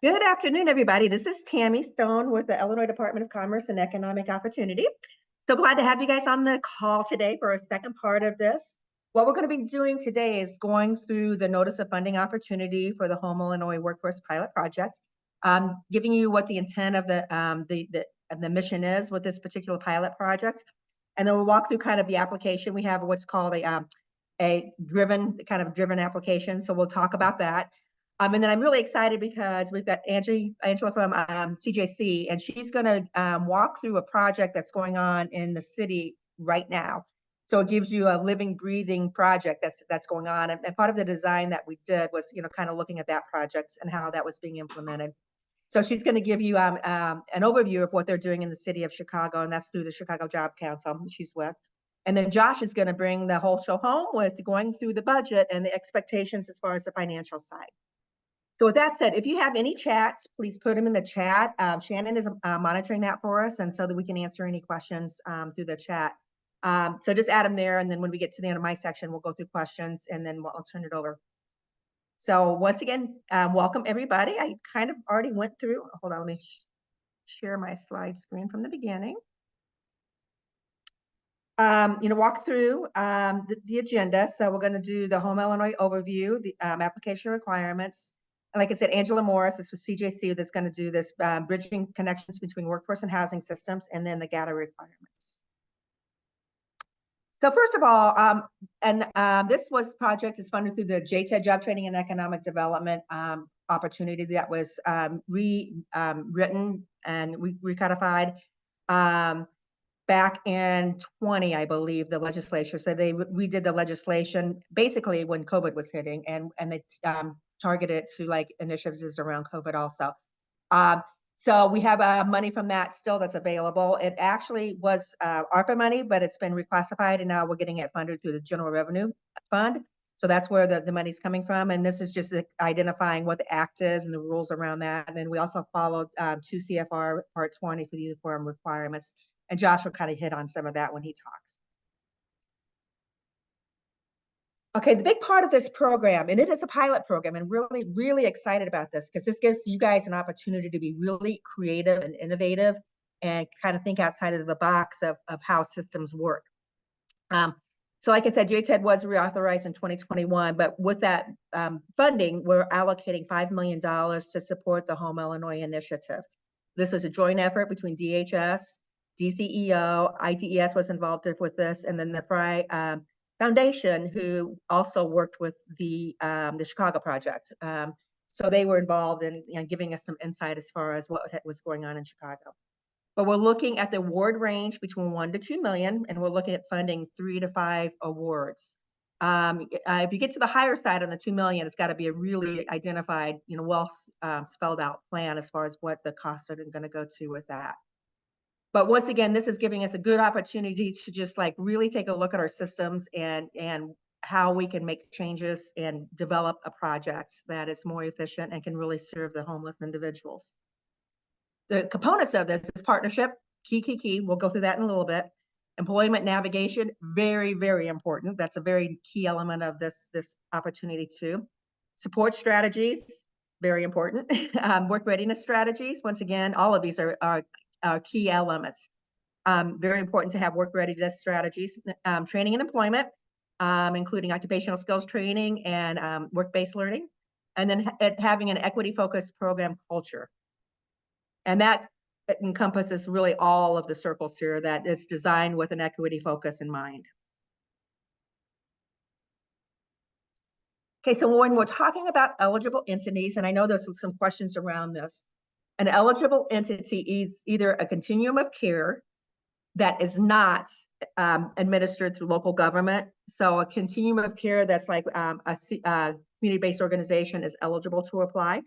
Good afternoon, everybody. This is Tammy Stone with the Illinois Department of Commerce and Economic Opportunity. So glad to have you guys on the call today for a second part of this. What we're going to be doing today is going through the Notice of Funding Opportunity for the Home Illinois Workforce Pilot Project, giving you what the intent of the mission is with this particular pilot project. And then we'll walk through kind of the application. We have what's called a driven application. So we'll talk about that. And then I'm really excited because we've got Angela from CJC, and she's going to walk through a project that's going on in the city right now. So it gives you a living, breathing project that's going on. And part of the design that we did was, kind of looking at that project and how that was being implemented. So she's going to give you an overview of what they're doing in the city of Chicago, and that's through the Chicago Job Council she's with. And then Josh is going to bring the whole show home with going through the budget and the expectations as far as the financial side. So with that said, if you have any chats, please put them in the chat. Shannon is monitoring that for us, and so that we can answer any questions through the chat. So just add them there, and then when we get to the end of my section, we'll go through questions, and then I'll turn it over. So once again, welcome everybody. I kind of already went through. Hold on, let me share my slide screen from the beginning. Walk through the agenda. So we're going to do the Home Illinois overview, the application requirements. And like I said, Angela Morris is with CJC that's going to do this bridging connections between workforce and housing systems, and then the GATA requirements. So first of all, this project is funded through the JTED Job Training and Economic Development opportunity that was written and recodified back in 20, I believe, the legislature. So they redid the legislation basically when COVID was hitting, and they targeted to like initiatives around COVID also. So we have money from that still that's available. It actually was ARPA money, but it's been reclassified, and now we're getting it funded through the General Revenue Fund. So that's where the money's coming from. And this is just identifying what the act is and the rules around that. And then we also followed 2 CFR Part 20 for the uniform requirements. And Josh will kind of hit on some of that when he talks. Okay, the big part of this program, and it is a pilot program, and really, really excited about this because this gives you guys an opportunity to be really creative and innovative and kind of think outside of the box of how systems work. So like I said, JTED was reauthorized in 2021, but with that funding, we're allocating $5 million to support the Home Illinois initiative. This was a joint effort between DHS, DCEO, IDES was involved with this, and then the Fry Foundation, who also worked with the Chicago project. So they were involved in giving us some insight as far as what was going on in Chicago. But we're looking at the award range between 1 to 2 million, and we're looking at funding 3 to 5 awards. If you get to the higher side on the 2 million, it's got to be a really identified, well spelled out plan as far as what the costs are going to go to with that. But once again, this is giving us a good opportunity to just like really take a look at our systems and how we can make changes and develop a project that is more efficient and can really serve the homeless individuals. The components of this is partnership, key. We'll go through that in a little bit. Employment navigation, very, very important. That's a very key element of this opportunity too. Support strategies, very important. Work readiness strategies. Once again, all of these are key elements. Very important to have work readiness strategies, training and employment, including occupational skills training and work-based learning, and then having an equity-focused program culture. And that encompasses really all of the circles here, that it's designed with an equity focus in mind. Okay, so when we're talking about eligible entities, and I know there's some questions around this, an eligible entity is either a continuum of care that is not administered through local government. So a continuum of care that's like a community-based organization is eligible to apply,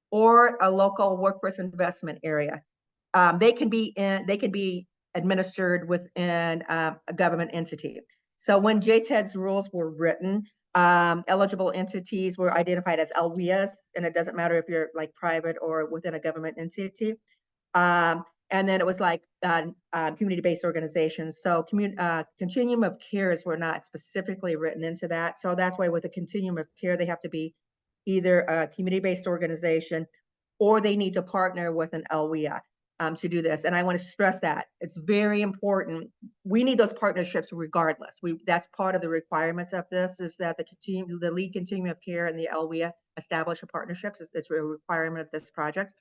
or a local workforce investment area. They can be administered within a government entity. So when JTED's rules were written, eligible entities were identified as LWIAs, and it doesn't matter if you're like private or within a government entity. And then it was like community-based organizations. So continuum of cares were not specifically written into that. So that's why with a continuum of care, they have to be either a community-based organization or they need to partner with an LWIA to do this. And I want to stress that it's very important. We need those partnerships regardless. That's part of the requirements of this, is that the lead continuum of care and the LWIA establish a partnerships. It's a requirement of this project.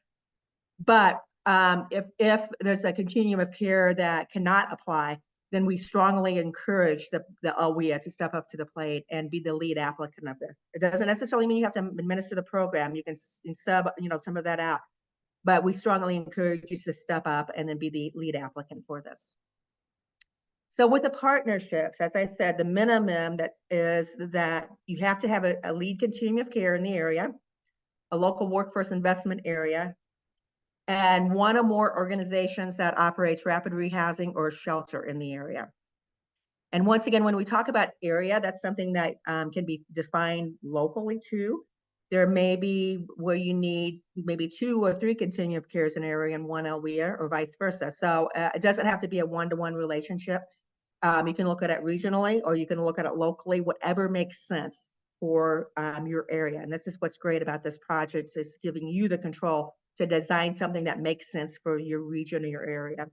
But if there's a continuum of care that cannot apply, then we strongly encourage the LWIA to step up to the plate and be the lead applicant of this. It doesn't necessarily mean you have to administer the program. You can sub, some of that out. But we strongly encourage you to step up and then be the lead applicant for this. So with the partnerships, as I said, the minimum that is that you have to have a lead continuum of care in the area, a local workforce investment area, and one or more organizations that operates rapid rehousing or shelter in the area. And once again, when we talk about area, that's something that can be defined locally too. There may be where you need maybe 2 or 3 continuum of cares in an area and 1 LWIA or vice versa. So it doesn't have to be a one-to-one relationship. You can look at it regionally, or you can look at it locally, whatever makes sense for your area. And this is what's great about this project, is giving you the control to design something that makes sense for your region or your area.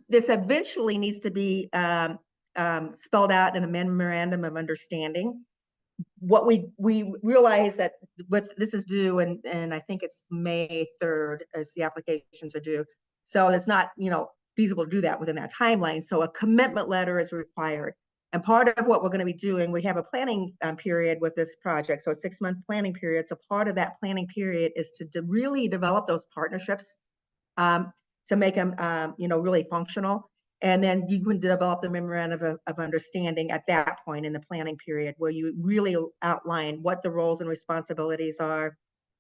This eventually needs to be spelled out in a memorandum of understanding. What we realize that this is due, and I think it's May 3rd as the applications are due. So it's not, feasible to do that within that timeline. So a commitment letter is required. And part of what we're going to be doing, we have a planning period with this project. So a 6-month planning period. So part of that planning period is to really develop those partnerships to make them, really functional. And then you can develop the memorandum of understanding at that point in the planning period, where you really outline what the roles and responsibilities are,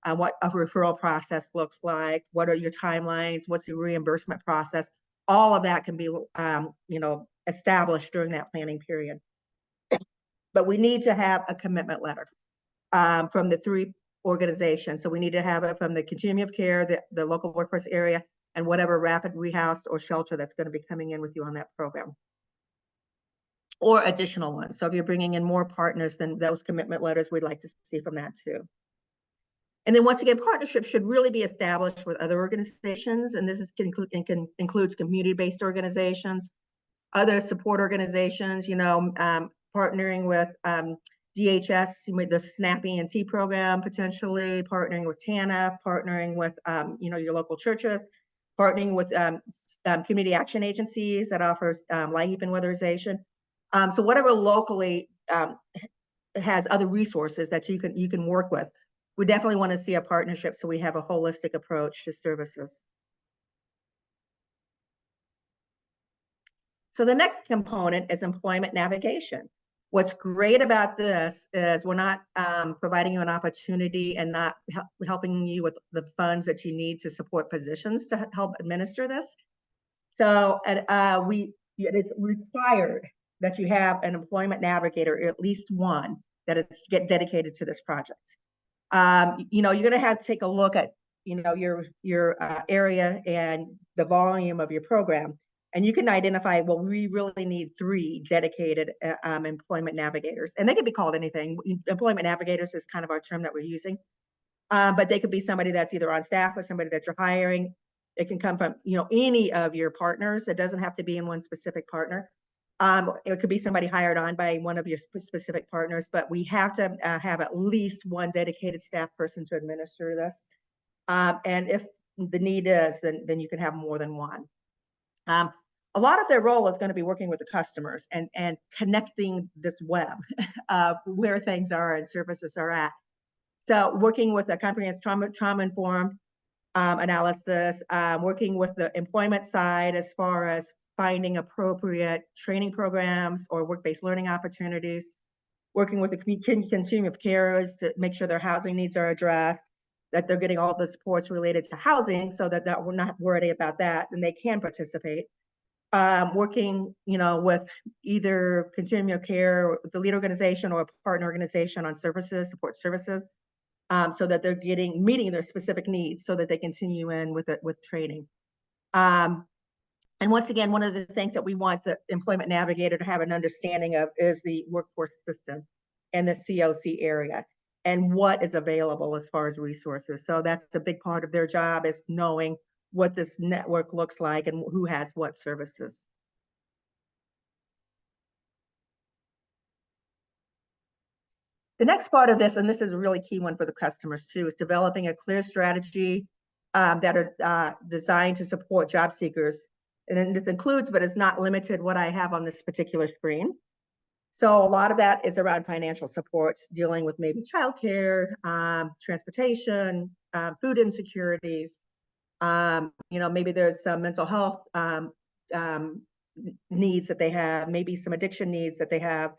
what a referral process looks like, what are your timelines, what's your reimbursement process. All of that can be, established during that planning period. But we need to have a commitment letter from the 3 organizations. So we need to have it from the continuum of care, the local workforce area, and whatever rapid rehouse or shelter that's going to be coming in with you on that program, or additional ones. So if you're bringing in more partners, then those commitment letters we'd like to see from that too. And then once again, partnerships should really be established with other organizations, and this includes community-based organizations, other support organizations, partnering with DHS, the SNAP E&T program, potentially partnering with TANF, partnering with your local churches, partnering with community action agencies that offers light heat and weatherization. So whatever locally has other resources that you can work with. We definitely want to see a partnership so we have a holistic approach to services. So the next component is employment navigation. What's great about this is we're not providing you an opportunity and not helping you with the funds that you need to support positions to help administer this. So it is required that you have an employment navigator, at least one, that is dedicated to this project. You're going to have to take a look at your area and the volume of your program, and you can identify, well, we really need 3 dedicated employment navigators, and they can be called anything. Employment navigators is kind of our term that we're using, but they could be somebody that's either on staff or somebody that you're hiring. It can come from any of your partners. It doesn't have to be in one specific partner. It could be somebody hired on by one of your specific partners, but we have to have at least one dedicated staff person to administer this. And if the need is, then you can have more than one. A lot of their role is going to be working with the customers and connecting this web of where things are and services are at. So working with a comprehensive trauma-informed analysis, working with the employment side as far as finding appropriate training programs or work-based learning opportunities, working with the continuum of carers to make sure their housing needs are addressed, that they're getting all the supports related to housing so that we're not worried about that and they can participate. Working, with either continuum of care, or the lead organization or a partner organization on services, support services, so that they're meeting their specific needs so that they continue in with training. And once again, one of the things that we want the employment navigator to have an understanding of is the workforce system and the COC area. and what is available as far as resources. So that's a big part of their job, is knowing what this network looks like and who has what services. The next part of this, and this is a really key one for the customers too, is developing a clear strategy that are designed to support job seekers. And it includes, but it's not limited, what I have on this particular screen. So a lot of that is around financial supports, dealing with maybe childcare, transportation, food insecurities. Maybe there's some mental health um, needs that they have, maybe some addiction needs that they have.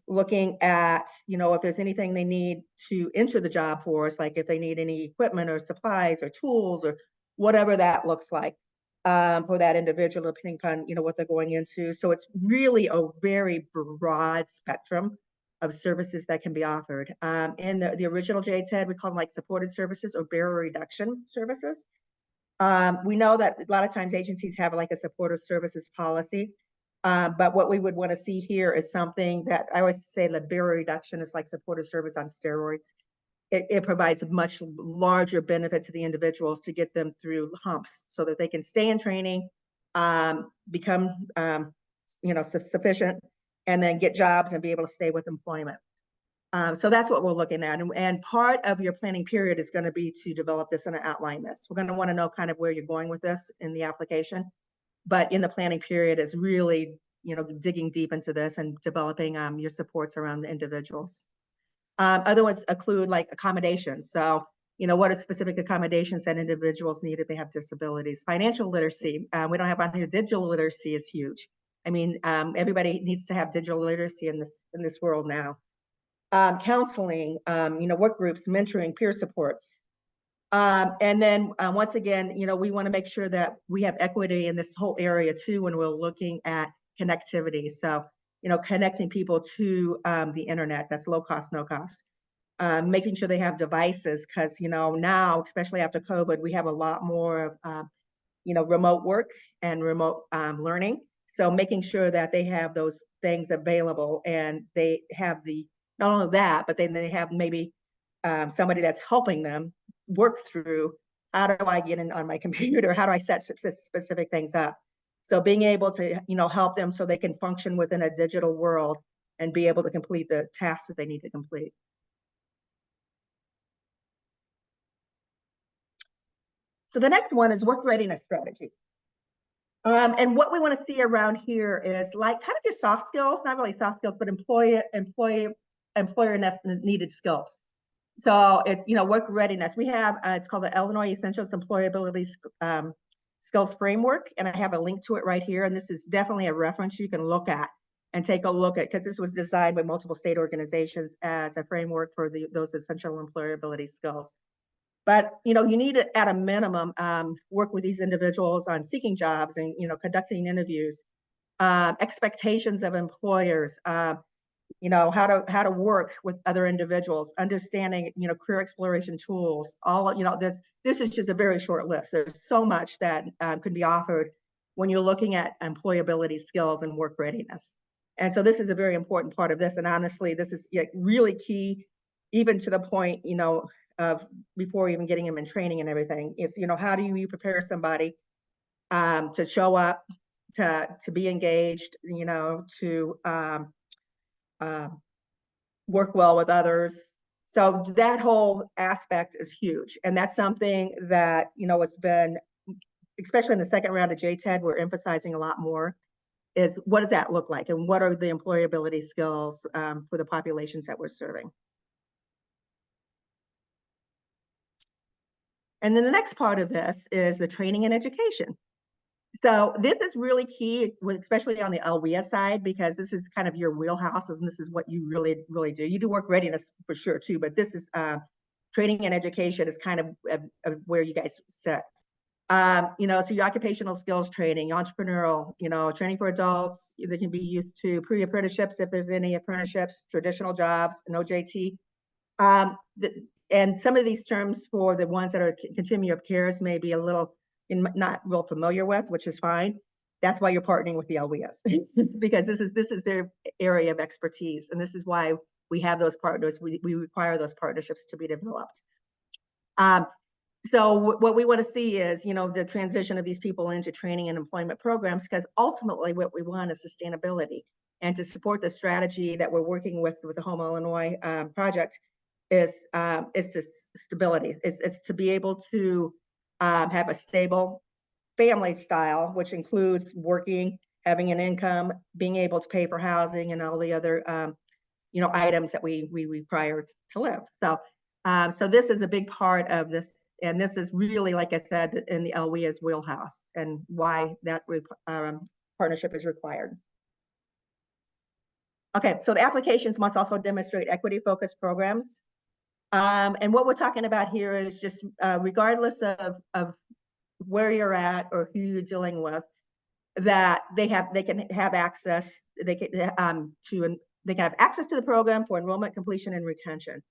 Looking at, if there's anything they need to enter the job force, like if they need any equipment or supplies or tools or whatever that looks like for that individual, depending upon, what they're going into. So it's really a very broad spectrum of services that can be offered. In the original JTED, we call them like supported services or barrier reduction services. We know that a lot of times agencies have like a supportive services policy. But what we would want to see here is something that I always say the barrier reduction is like supportive service on steroids. It provides a much larger benefit to the individuals to get them through humps so that they can stay in training, become sufficient, and then get jobs and be able to stay with employment. So that's what we're looking at. And part of your planning period is going to be to develop this and outline this. We're going to want to know kind of where you're going with this in the application. But in the planning period is really, digging deep into this and developing your supports around the individuals. Other ones include like accommodations. So, what are specific accommodations that individuals need if they have disabilities? Financial literacy. We don't have on here. Digital literacy is huge. I mean, everybody needs to have digital literacy in this world now. Counseling, work groups, mentoring, peer supports. And then once again, we want to make sure that we have equity in this whole area too when we're looking at connectivity. So, connecting people to the internet, that's low cost, no cost. Making sure they have devices, because, now, especially after COVID, we have a lot more of, remote work and remote learning. So making sure that they have those things available and they have not only that, but then they have maybe somebody that's helping them work through, how do I get in on my computer? How do I set specific things up? So being able to, help them so they can function within a digital world and be able to complete the tasks that they need to complete. So the next one is work readiness strategy. And what we want to see around here is like kind of your soft skills, not really soft skills, but employer needed skills. So it's, work readiness. We have, it's called the Illinois Essentials Employability Skills Framework. And I have a link to it right here. And this is definitely a reference you can look at and take a look at, because this was designed by multiple state organizations as a framework for those essential employability skills. But, you need to, at a minimum, work with these individuals on seeking jobs and, conducting interviews, expectations of employers, how to work with other individuals, understanding, career exploration tools, all, this is just a very short list. There's so much that could be offered when you're looking at employability skills and work readiness. And so this is a very important part of this. And honestly, this is really key, even to the point, of before even getting them in training and everything, is, how do you prepare somebody to show up, to be engaged, to work well with others. So that whole aspect is huge. And that's something that, it's been, especially in the second round of JTED, we're emphasizing a lot more, is what does that look like? And what are the employability skills for the populations that we're serving? And then the next part of this is the training and education. So this is really key, especially on the LWEA side, because this is kind of your wheelhouse, and this is what you really, really do. You do work readiness for sure too, but this is training and education is kind of where you guys sit. So your occupational skills training, entrepreneurial, training for adults, they can be used to pre-apprenticeships if there's any apprenticeships, traditional jobs, and OJT. And some of these terms for the ones that are continuum of cares may be a little not real familiar with, which is fine. That's why you're partnering with the LWES because this is their area of expertise, and this is why we have those partners, we require those partnerships to be developed. So what we want to see is, the transition of these people into training and employment programs, because ultimately what we want is sustainability. And to support the strategy that we're working with the Home Illinois project is to stability. It's to be able to have a stable family style, which includes working, having an income, being able to pay for housing and all the other items that we require to live. So this is a big part of this, and this is really, like I said, in the LWIA's wheelhouse, and why that partnership is required. Okay, so the applications must also demonstrate equity-focused programs. And what we're talking about here is just regardless of where you're at or who you're dealing with, that they can have access. They can have access to the program for enrollment, completion, and retention.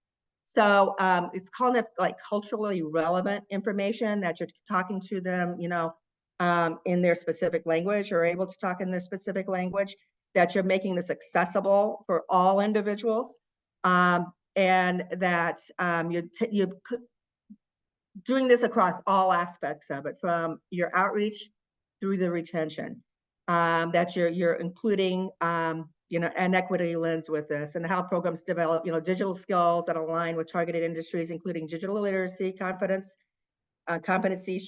So it's calling it like culturally relevant information, that you're talking to them, in their specific language, or able to talk in their specific language, that you're making this accessible for all individuals, and that you're doing this across all aspects of it, from your outreach through the retention, that you're including an equity lens with this, and how programs develop digital skills that align with targeted industries, including digital literacy, competencies,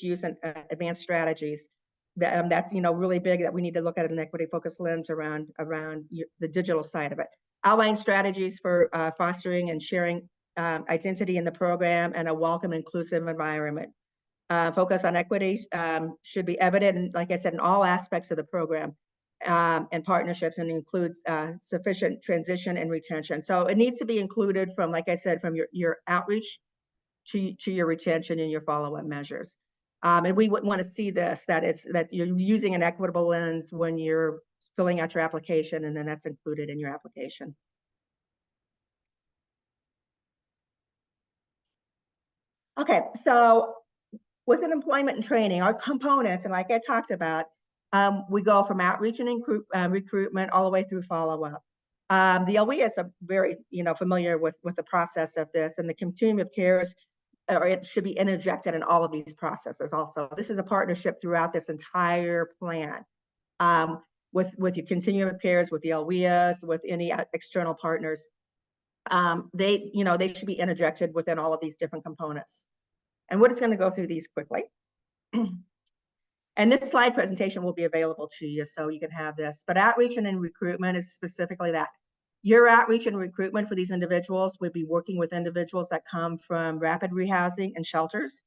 use, and advanced strategies. That's really big, that we need to look at an equity focused lens around the digital side of it. Outline strategies for fostering and sharing identity in the program, and a welcome, inclusive environment. Focus on equity should be evident, like I said, in all aspects of the program and partnerships, and includes sufficient transition and retention. So it needs to be included from, like I said, from your outreach to your retention and your follow-up measures. And we would want to see this, that you're using an equitable lens when you're filling out your application, and then that's included in your application. Okay, so within employment and training, our components, and like I talked about, we go from outreach and recruitment all the way through follow-up. The LWIA is very familiar with the process of this, and the continuum of care is, or it should be interjected in all of these processes also. This is a partnership throughout this entire plan, with your continuum of cares, with the LWIAs, with any external partners. They should be interjected within all of these different components. And we're just going to go through these quickly. And this slide presentation will be available to you, so you can have this. But outreach and recruitment is specifically that. Your outreach and recruitment for these individuals would be working with individuals that come from rapid rehousing and shelters.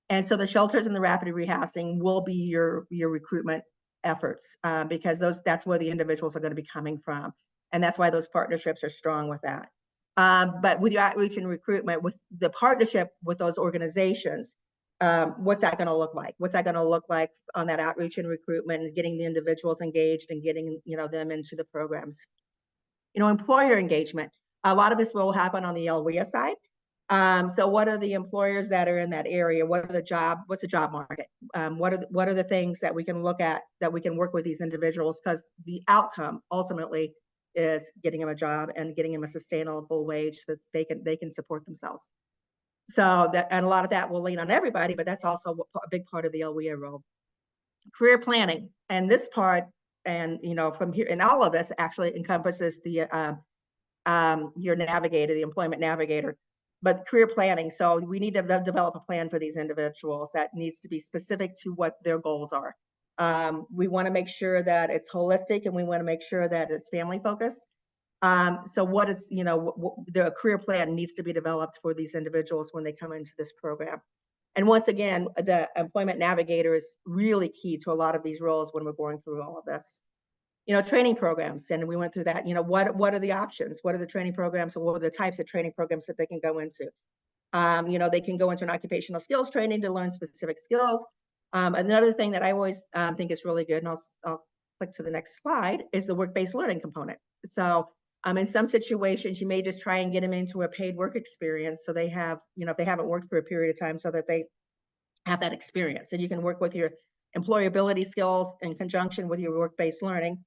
And so the shelters and the rapid rehousing will be your recruitment efforts, because that's where the individuals are going to be coming from. And that's why those partnerships are strong with that. But with your outreach and recruitment, with the partnership with those organizations, what's that going to look like? What's that going to look like on that outreach and recruitment, and getting the individuals engaged and getting them into the programs? Employer engagement. A lot of this will happen on the LWIA side. So what are the employers that are in that area? What's the job market? What are the things that we can look at, that we can work with these individuals? Because the outcome ultimately is getting them a job and getting them a sustainable wage so that they can support themselves. So and a lot of that will lean on everybody, but that's also a big part of the LWIA role. Career planning, and this part, and from here, and all of this actually encompasses the your navigator, the employment navigator, but career planning. So we need to develop a plan for these individuals that needs to be specific to what their goals are. We want to make sure that it's holistic, and we want to make sure that it's family focused. So what is, the career plan needs to be developed for these individuals when they come into this program. And once again, the employment navigator is really key to a lot of these roles when we're going through all of this. Training programs, and we went through that. What are the options? What are the training programs, or what are the types of training programs that they can go into? They can go into an occupational skills training to learn specific skills. Another thing that I always think is really good, and I'll click to the next slide, is the work-based learning component. So in some situations, you may just try and get them into a paid work experience, so they have, if they haven't worked for a period of time, so that they have that experience. And you can work with your employability skills in conjunction with your work-based learning.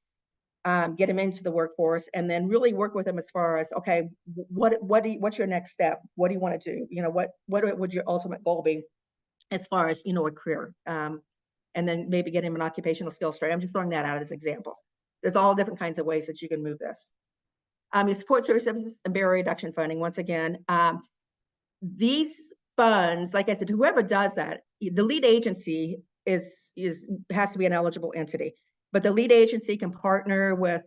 get them into the workforce, and then really work with them as far as, okay, what's your next step? What do you want to do? What would your ultimate goal be as far as, a career? And then maybe get him an occupational skills trade. I'm just throwing that out as examples. There's all different kinds of ways that you can move this. Your support services and barrier reduction funding, once again, these funds, like I said, whoever does that, the lead agency has to be an eligible entity, but the lead agency can partner with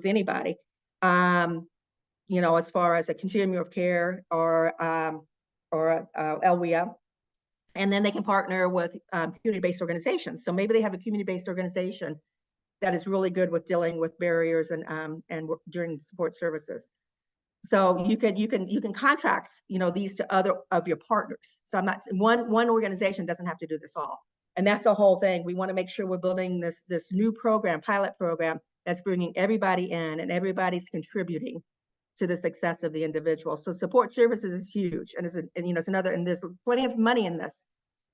anybody, as far as a continuum of care or LWIA, and then they can partner with community-based organizations. So maybe they have a community-based organization that is really good with dealing with barriers and during support services. So you can contract, these to other of your partners. So I'm not, one organization doesn't have to do this all. And that's the whole thing. We want to make sure we're building this new program, pilot program, that's bringing everybody in and everybody's contributing to the success of the individual. So support services is huge, and it's another, and there's plenty of money in this.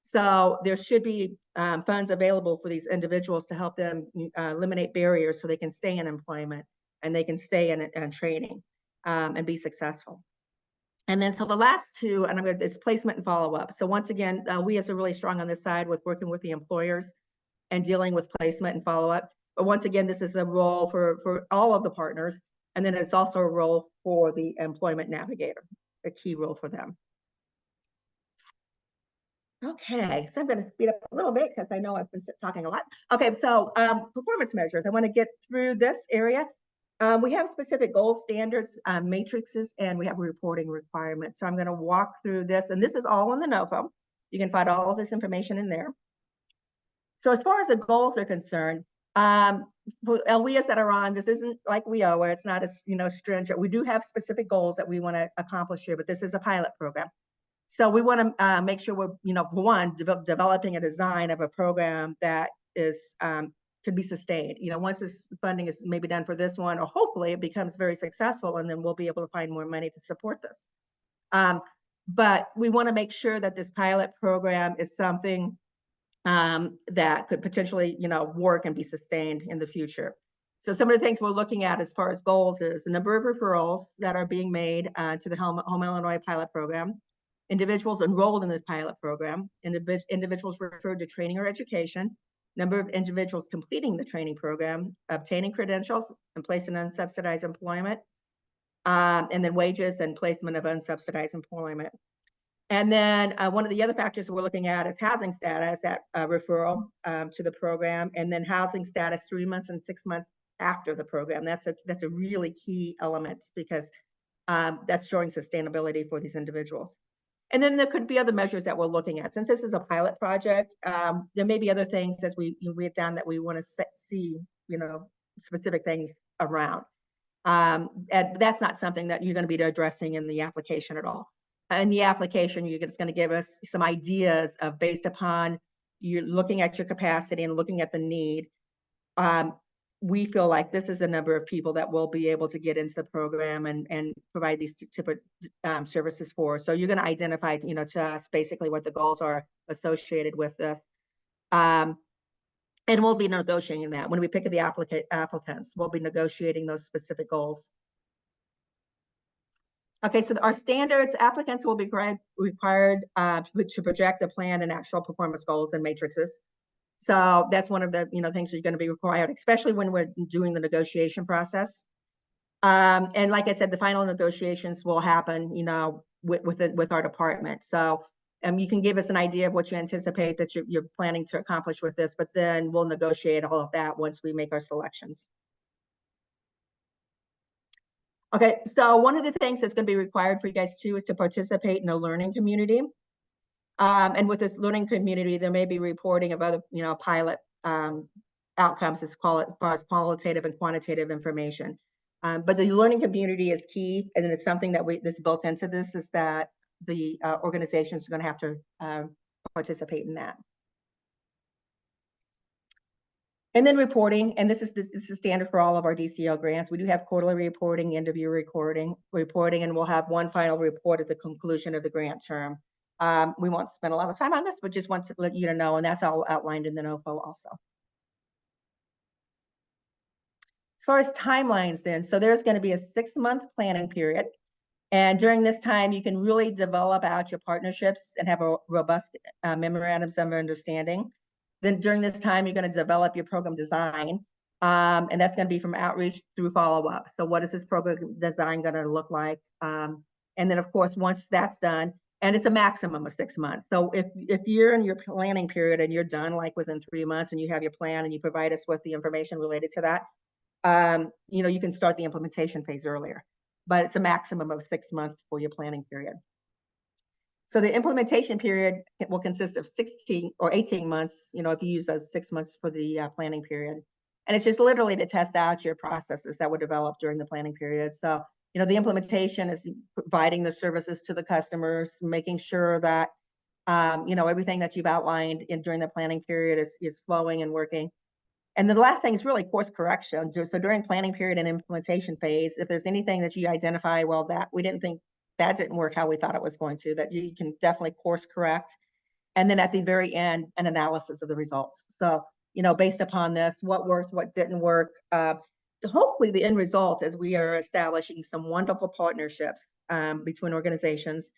So there should be funds available for these individuals to help them eliminate barriers so they can stay in employment and they can stay in training and be successful. And then so the last two, and I'm going to, is placement and follow-up. So once again, we are really strong on this side with working with the employers and dealing with placement and follow-up. But once again, this is a role for all of the partners. And then it's also a role for the employment navigator, a key role for them. Okay, so I'm going to speed up a little bit because I know I've been talking a lot. Okay, so performance measures. I want to get through this area. We have specific goal standards, matrices, and we have reporting requirements. So I'm going to walk through this, and this is all in the NOFO. You can find all of this information in there. So as far as the goals are concerned, for LWIAs that are on, this isn't like WIO where it's not as stringent. We do have specific goals that we want to accomplish here, but this is a pilot program. So we want to make sure we're, for one, developing a design of a program that is could be sustained. Once this funding is maybe done for this one, or hopefully it becomes very successful, and then we'll be able to find more money to support this. But we want to make sure that this pilot program is something that could potentially, work and be sustained in the future. So some of the things we're looking at as far as goals is the number of referrals that are being made to the Home Illinois pilot program, individuals enrolled in the pilot program, individuals referred to training or education, number of individuals completing the training program, obtaining credentials and placed in unsubsidized employment, and then wages and placement of unsubsidized employment. And then one of the other factors we're looking at is housing status at referral to the program, and then housing status 3 months and 6 months after the program. That's a really key element because that's showing sustainability for these individuals. And then there could be other measures that we're looking at. Since this is a pilot project, there may be other things as we have done that we want to see, specific things around. And that's not something that you're going to be addressing in the application at all. In the application, you're just going to give us some ideas of, based upon you're looking at your capacity and looking at the need. We feel like this is the number of people that will be able to get into the program and provide these type of services for. So you're going to identify, to us basically what the goals are associated with the, and we'll be negotiating that when we pick the applicants. We'll be negotiating those specific goals. Okay, so our standards, applicants will be required to project the plan and actual performance goals and matrices. So that's one of the things that are going to be required, especially when we're doing the negotiation process. And like I said, the final negotiations will happen, with our department. So you can give us an idea of what you anticipate that you're planning to accomplish with this, but then we'll negotiate all of that once we make our selections. Okay, so one of the things that's going to be required for you guys too is to participate in a learning community. And with this learning community, there may be reporting of other, pilot outcomes as far as qualitative and quantitative information. But the learning community is key, and it's something that's built into this, is that the organizations are going to have to participate in that. And then reporting, and this is standard for all of our DCL grants. We do have quarterly reporting, end of year reporting, and we'll have one final report at the conclusion of the grant term. We won't spend a lot of time on this, but just want to let you know, and that's all outlined in the NOFO also. As far as timelines then, so there's going to be a 6-month planning period. And during this time, you can really develop out your partnerships and have a robust memorandums of understanding. Then during this time, you're going to develop your program design. And that's going to be from outreach through follow-up. So what is this program design going to look like? And then, of course, once that's done, and it's a maximum of 6 months. So if you're in your planning period and you're done like within 3 months and you have your plan and you provide us with the information related to that, you can start the implementation phase earlier, but it's a maximum of 6 months for your planning period. So the implementation period will consist of 16 or 18 months, if you use those 6 months for the planning period. And it's just literally to test out your processes that were developed during the planning period. So, the implementation is providing the services to the customers, making sure that, everything that you've outlined during the planning period is flowing and working. And the last thing is really course correction. So during planning period and implementation phase, if there's anything that you identify, well, that we didn't think that didn't work how we thought it was going to, that you can definitely course correct. And then at the very end, an analysis of the results. So, based upon this, what worked, what didn't work. Hopefully the end result is we are establishing some wonderful partnerships between organizations.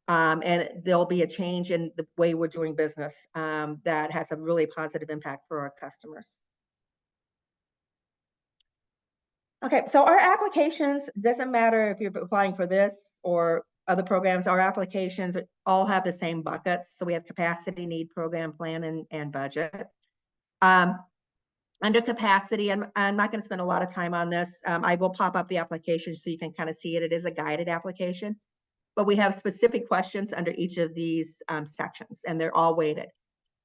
And there'll be a change in the way we're doing business that has a really positive impact for our customers. Okay, so our applications, doesn't matter if you're applying for this or other programs, our applications all have the same buckets. So we have capacity, need, program, plan, and budget. Under capacity, and I'm not going to spend a lot of time on this. I will pop up the application so you can kind of see it. It is a guided application, but we have specific questions under each of these sections, and they're all weighted.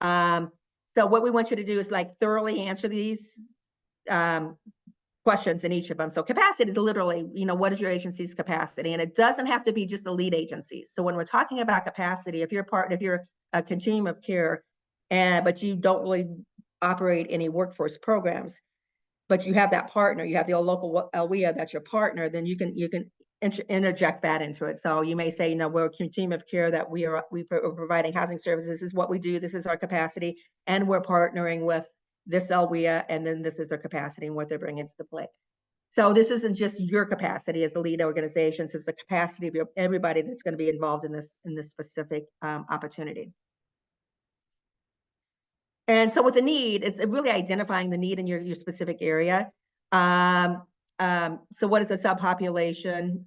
So what we want you to do is thoroughly answer these questions in each of them. So capacity is literally, what is your agency's capacity? And it doesn't have to be just the lead agencies. So when we're talking about capacity, if you're a continuum of care, but you don't really operate any workforce programs, but you have that partner, you have the local LWIA that's your partner, then you can interject that into it. So you may say, we're a continuum of care that we're providing housing services. This is what we do. This is our capacity, and we're partnering with this LWIA, and then this is their capacity and what they're bringing to the plate. So this isn't just your capacity as the lead organizations, it's the capacity of everybody that's going to be involved in this specific opportunity. And so with the need, it's really identifying the need in your specific area. So what is the subpopulation?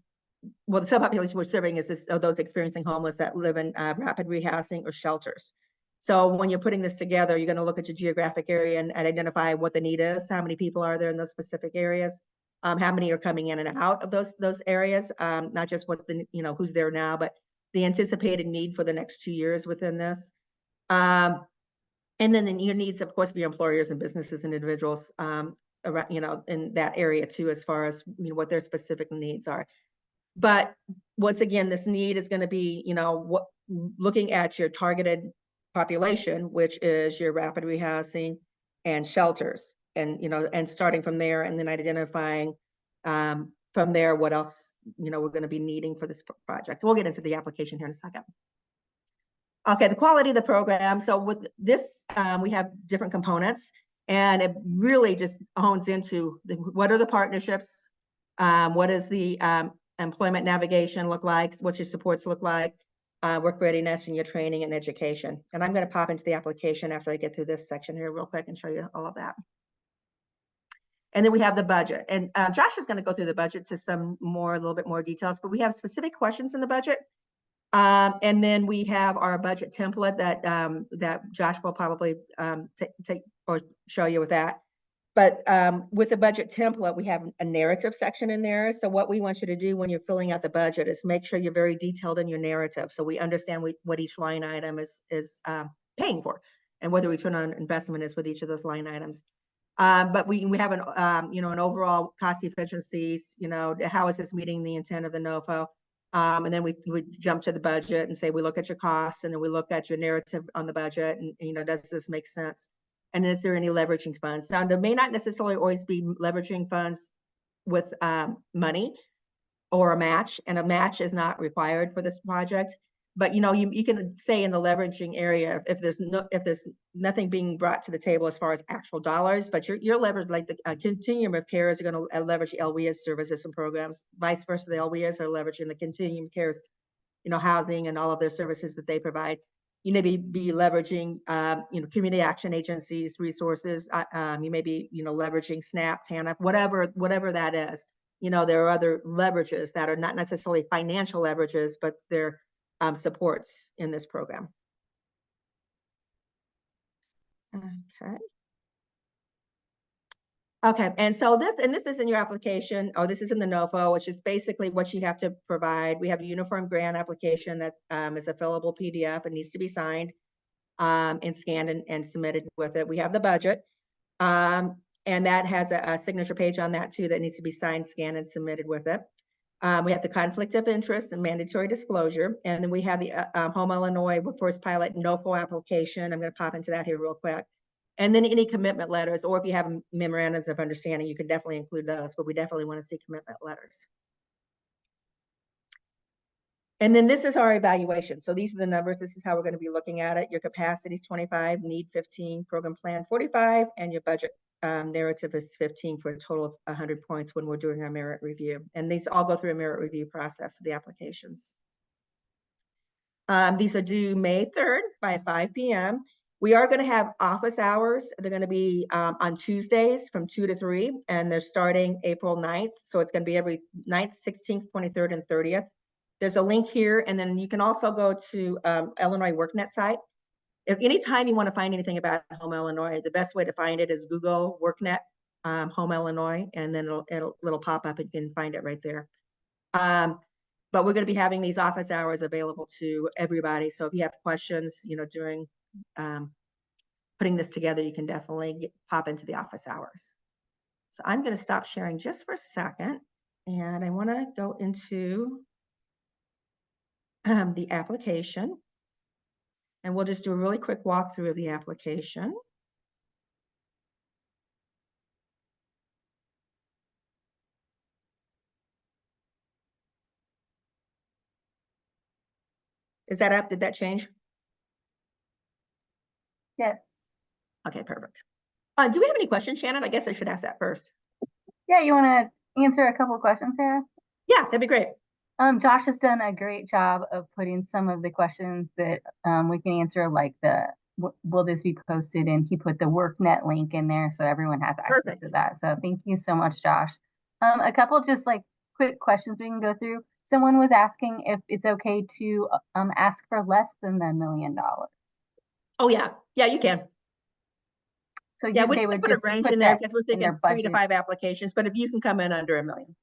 Well, the subpopulation we're serving is those experiencing homeless that live in rapid rehousing or shelters. So when you're putting this together, you're going to look at your geographic area and identify what the need is, how many people are there in those specific areas, how many are coming in and out of those areas, not just what who's there now, but the anticipated need for the next 2 years within this. And then your needs, of course, be employers and businesses and individuals around, in that area too, as far as what their specific needs are. But once again, this need is going to be, looking at your targeted population, which is your rapid rehousing and shelters, and starting from there, and then identifying from there what else we're going to be needing for this project. We'll get into the application here in a second. Okay, the quality of the program. So with this, we have different components, and it really just hones into what are the partnerships, what is the employment navigation look like, what's your supports look like, work readiness, and your training and education. And I'm going to pop into the application after I get through this section here real quick and show you all of that. And then we have the budget. And Josh is going to go through the budget to a little bit more details, but we have specific questions in the budget. And then we have our budget template that Josh will probably take or show you with that. But with the budget template, we have a narrative section in there. So what we want you to do when you're filling out the budget is make sure you're very detailed in your narrative, so we understand what each line item is paying for, and what the return on investment is with each of those line items. But we have an an overall cost efficiencies. How is this meeting the intent of the NOFO? And then we jump to the budget and say we look at your costs, and then we look at your narrative on the budget, and does this make sense? And is there any leveraging funds? Now, there may not necessarily always be leveraging funds with money or a match, and a match is not required for this project. But you can say in the leveraging area if there's nothing being brought to the table as far as actual dollars, but your leverage, like the continuum of cares are going to leverage LWIA's services and programs. Vice versa, the LWIAs are leveraging the continuum of cares, housing and all of their services that they provide. You may be leveraging, community action agencies, resources. You may be, leveraging SNAP, TANF, whatever that is. There are other leverages that are not necessarily financial leverages, but they're supports in this program. Okay. Okay, and so this is in your application, or this is in the NOFO, which is basically what you have to provide. We have a uniform grant application that is a fillable PDF. It needs to be signed and scanned and submitted with it. We have the budget, and that has a signature page on that too that needs to be signed, scanned, and submitted with it. We have the conflict of interest and mandatory disclosure. And then we have the Home Illinois Workforce Pilot NOFO application. I'm going to pop into that here real quick. And then any commitment letters, or if you have memorandums of understanding, you can definitely include those, but we definitely want to see commitment letters. And then this is our evaluation. So these are the numbers. This is how we're going to be looking at it. Your capacity is 25, need 15, program plan 45, and your budget narrative is 15 for a total of 100 points when we're doing our merit review. And these all go through a merit review process for the applications. These are due May 3rd by 5 p.m. We are going to have office hours. They're going to be on Tuesdays from 2 to 3, and they're starting April 9th. So it's going to be every 9th, 16th, 23rd, and 30th. There's a link here, and then you can also go to Illinois WorkNet site. If anytime you want to find anything about Home Illinois, the best way to find it is Google WorkNet Home Illinois, and then it'll pop up and you can find it right there. But we're going to be having these office hours available to everybody. So if you have questions, during putting this together, you can definitely pop into the office hours. So I'm going to stop sharing just for a second, and I want to go into the application. And we'll just do a really quick walkthrough of the application. Is that up? Did that change? Yes. Okay, perfect. Do we have any questions, Shannon? I guess I should ask that first. Yeah, you want to answer a couple of questions, Sarah? Yeah, that'd be great. Josh has done a great job of putting some of the questions that we can answer, like will this be posted? And he put the WorkNet link in there so everyone has access to that. So thank you so much, Josh. A couple just like quick questions we can go through. Someone was asking if it's okay to ask for less than the $1 million. Oh yeah, you can. So yeah, they would just range in there because we're thinking 3 to 5 applications, but if you can come in under $1 million.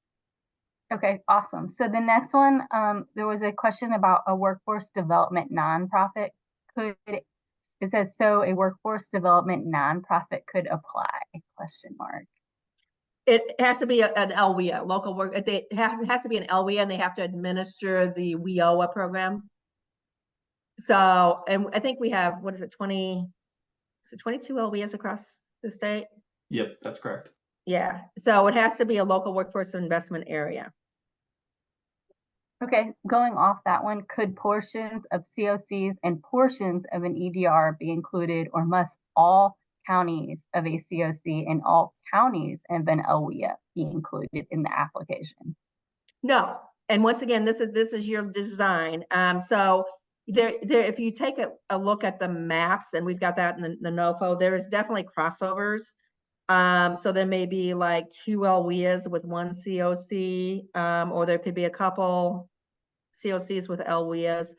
Okay, awesome. So the next one, there was a question about a workforce development nonprofit. It says, so a workforce development nonprofit could apply, ? It has to be an LWIA, local work. It has to be an LWIA, and they have to administer the WIOA program. So, and I think we have, what is it, 22 LWIAs across the state? Yep, that's correct. Yeah, so it has to be a local workforce investment area. Okay, going off that one, could portions of COCs and portions of an EDR be included, or must all counties of a COC and all counties of an LWIA be included in the application? No, and once again, this is your design. So there, if you take a look at the maps, and we've got that in the NOFO, there is definitely crossovers. So there may be like 2 LWIAs with 1 COC, or there could be a couple COCs with LWIAs.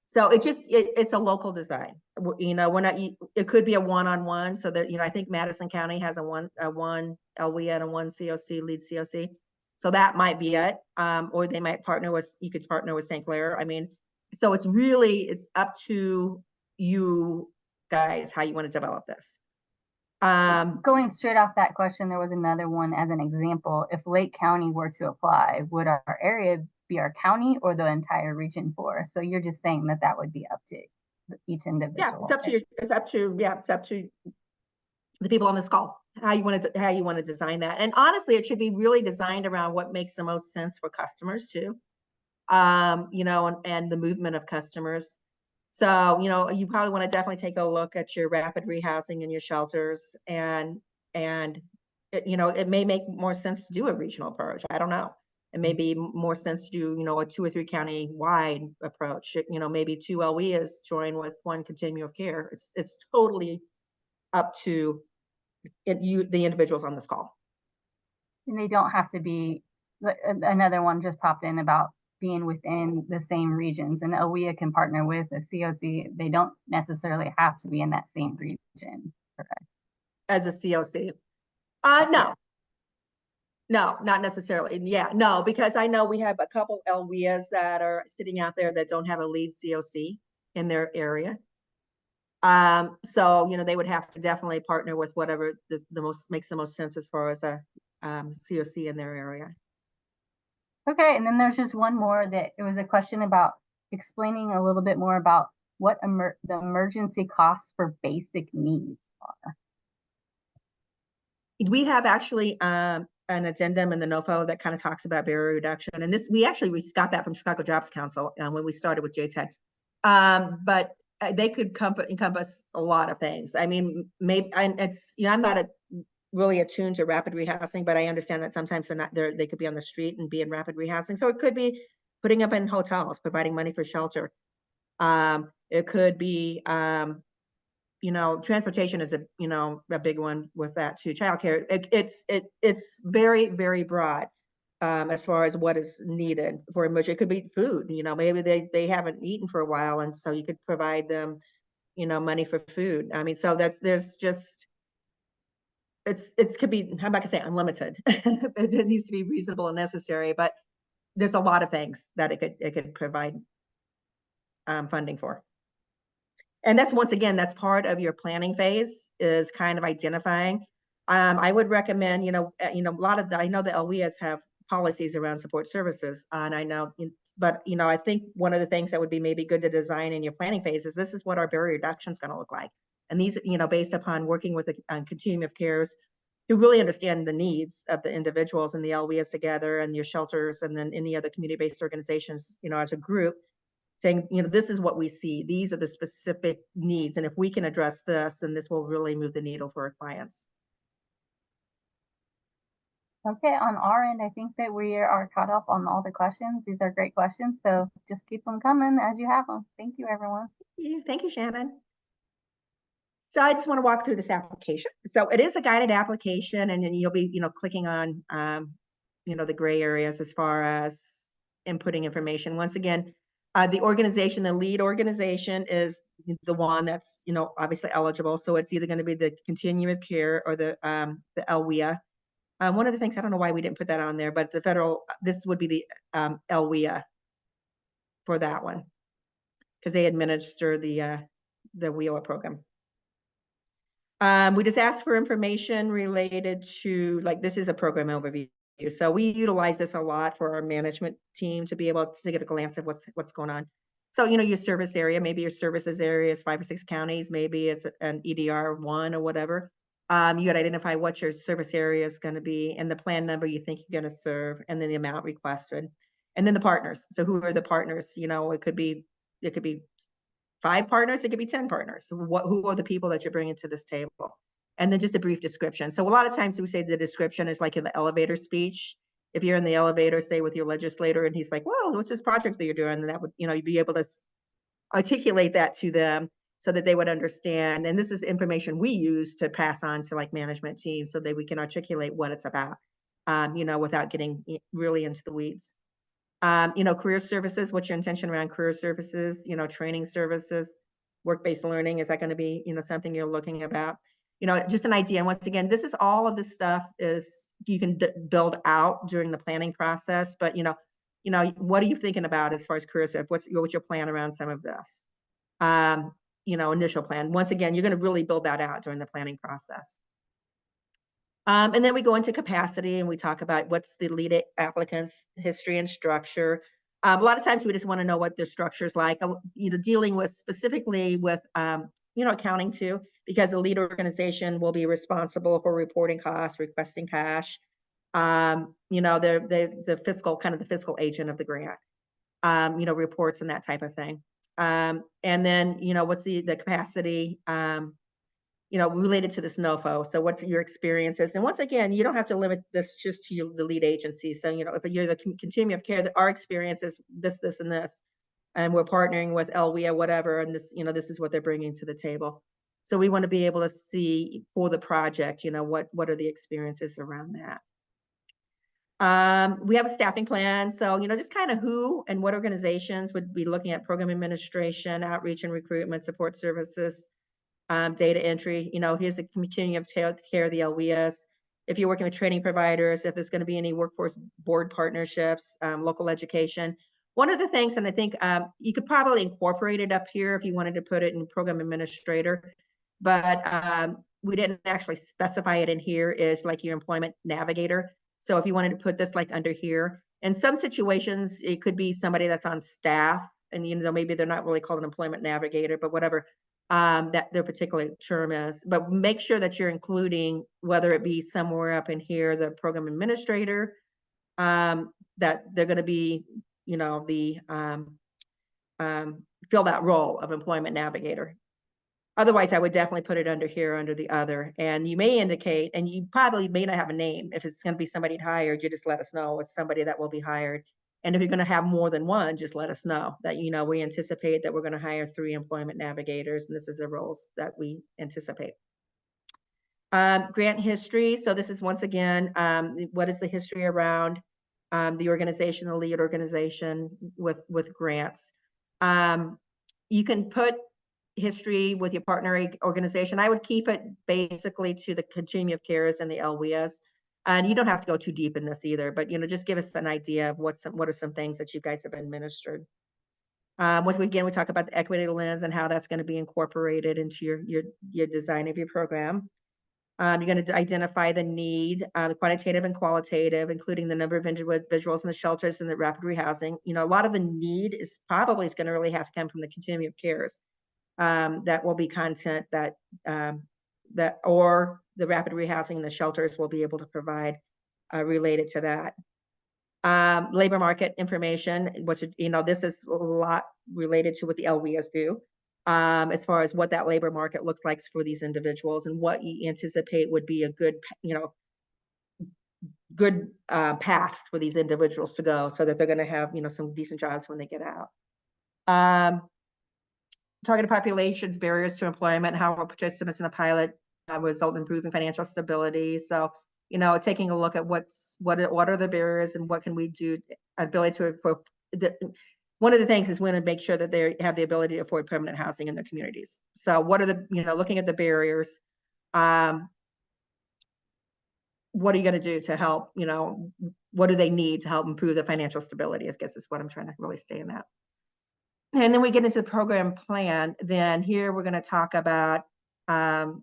So it's a local design. We're not. It could be a one-on-one. So that I think Madison County has a one LWIA and a 1 COC, lead COC. So that might be it. Or they might partner with. You could partner with St. Clair. I mean, so it's up to you guys how you want to develop this. Going straight off that question, there was another one as an example. If Lake County were to apply, would our area be our county or the entire region for? So you're just saying that would be up to each individual. Yeah, it's up to you. It's up to the people on this call how you want to design that. And honestly, it should be really designed around what makes the most sense for customers too. you know, and the movement of customers. So, you know, you probably want to definitely take a look at your rapid rehousing and your shelters, and it, you know, it may make more sense to do a regional approach. I don't know. It may be more sense to do, you know, a 2 or 3 county wide approach. You know, maybe 2 LWIAs join with 1 continuum of care. It's totally up to the individuals on this call. And they don't have to be, another one just popped in about being within the same regions. And OWIA can partner with a COC. They don't necessarily have to be in that same region. Correct. As a COC. No. No, not necessarily. Yeah, no, because I know we have a couple LWIAs that are sitting out there that don't have a lead COC in their area. So, you know, they would have to definitely partner with whatever the most makes the most sense as far as a COC in their area. Okay, and then there's just one more that it was a question about explaining a little bit more about what the emergency costs for basic needs are. We have actually an addendum in the NOFO that kind of talks about barrier reduction. And this, we got that from Chicago Jobs Council when we started with JTED. But they could encompass a lot of things. I mean, maybe it's, you know, I'm not really attuned to rapid rehousing, but I understand that sometimes they're not there. They could be on the street and be in rapid rehousing. So it could be putting up in hotels, providing money for shelter. It could be, you know, transportation is a big one with that too. Childcare. It's very, very broad as far as what is needed for emergency. It could be food. You know, maybe they haven't eaten for a while, and so you could provide them, you know, money for food. I mean, so there's just it could be, I'm not gonna say unlimited. It needs to be reasonable and necessary, but there's a lot of things that it could provide funding for. And that's, once again, that's part of your planning phase, is kind of identifying. I would recommend, a lot of I know the LWIAs have policies around support services, and I know, but I think one of the things that would be maybe good to design in your planning phase is, this is what our barrier reduction is going to look like. And these, based upon working with a continuum of cares who really understand the needs of the individuals and the LWIAs together, and your shelters, and then any other community-based organizations, as a group, saying, this is what we see. These are the specific needs. And if we can address this, then this will really move the needle for our clients. Okay, on our end, I think that we are caught up on all the questions. These are great questions. So just keep them coming as you have them. Thank you, everyone. Thank you, Shannon. So I just want to walk through this application. So it is a guided application, and then you'll be, clicking on, the gray areas as far as inputting information. Once again, the organization, the lead organization, is the one that's, obviously eligible. So it's either going to be the continuum of care or the LWIA. One of the things, I don't know why we didn't put that on there, but the federal, this would be the LWIA for that one, because they administer the WIA program. We just asked for information related to, like, this is a program overview. So we utilize this a lot for our management team to be able to get a glance of what's going on. So, your service area, maybe your services area is 5 or 6 counties, maybe it's an EDR 1 or whatever. You got to identify what your service area is going to be, and the plan number you think you're going to serve, and then the amount requested, and then the partners. So who are the partners? It could be 5 partners, it could be 10 partners. Who are the people that you're bringing to this table? And then just a brief description. So a lot of times we say the description is like in the elevator speech. If you're in the elevator, say with your legislator, and he's like, "Whoa, what's this project that you're doing?" And that would, you'd be able to articulate that to them so that they would understand. And this is information we use to pass on to, like, management teams, so that we can articulate what it's about, without getting really into the weeds. Career services, what's your intention around career services? Training services, work-based learning, is that going to be, something you're looking about? Just an idea. And once again, all of this stuff is, you can build out during the planning process, but, what are you thinking about as far as career service? What's your plan around some of this? Initial plan. Once again, you're going to really build that out during the planning process. And then we go into capacity, and we talk about what's the lead applicant's history and structure. A lot of times we just want to know what their structure is like, dealing with specifically with, accounting too, because the lead organization will be responsible for reporting costs, requesting cash. They're the fiscal agent of the grant. reports and that type of thing. And then, what's the capacity, related to this NOFO. So what's your experiences? And once again, you don't have to limit this just to the lead agency. So, if you're the continuum of care, that our experience is this, and this, and we're partnering with LWIA, whatever, and this, this is what they're bringing to the table. So we want to be able to see for the project, what are the experiences around that. We have a staffing plan. So, just kind of who and what organizations would be looking at program administration, outreach and recruitment, support services, data entry. Here's a continuum of care of the LWIAs. If you're working with training providers, if there's going to be any workforce board partnerships, local education. One of the things, and I think you could probably incorporate it up here if you wanted to put it in program administrator, but we didn't actually specify it in here, is like your employment navigator. So if you wanted to put this like under here, in some situations, it could be somebody that's on staff, and maybe they're not really called an employment navigator, but whatever that their particular term is. But make sure that you're including, whether it be somewhere up in here, the program administrator, that they're going to be, the fill that role of employment navigator. Otherwise, I would definitely put it under here, under the other. And you may indicate, and you probably may not have a name. If it's going to be somebody hired, you just let us know it's somebody that will be hired. And if you're going to have more than one, just let us know that, we anticipate that we're going to hire 3 employment navigators, and this is the roles that we anticipate. Grant history. So this is, once again, what is the history around the organization, the lead organization with grants. You can put history with your partner organization. I would keep it basically to the continuum of cares and the LWIAs. And you don't have to go too deep in this either, but just give us an idea of what are some things that you guys have administered. Once again, we talk about the equity lens and how that's going to be incorporated into your design of your program. You're going to identify the need, quantitative and qualitative, including the number of individuals in the shelters and the rapid rehousing. A lot of the need is probably going to really have to come from the continuum of cares. That will be content that or the rapid rehousing and the shelters will be able to provide related to that. Labor market information, which, this is a lot related to what the LWIAs do, as far as what that labor market looks like for these individuals and what you anticipate would be a good, good path for these individuals to go, so that they're going to have, some decent jobs when they get out. Targeted populations, barriers to employment, how our participants in the pilot result in improving financial stability. So, taking a look at what are the barriers and what can we do, ability to one of the things is we want to make sure that they have the ability to afford permanent housing in their communities. So what are the, looking at the barriers, what are you going to do to help, what do they need to help improve the financial stability, I guess is what I'm trying to really stay in that. And then we get into the program plan. Then here we're going to talk about, the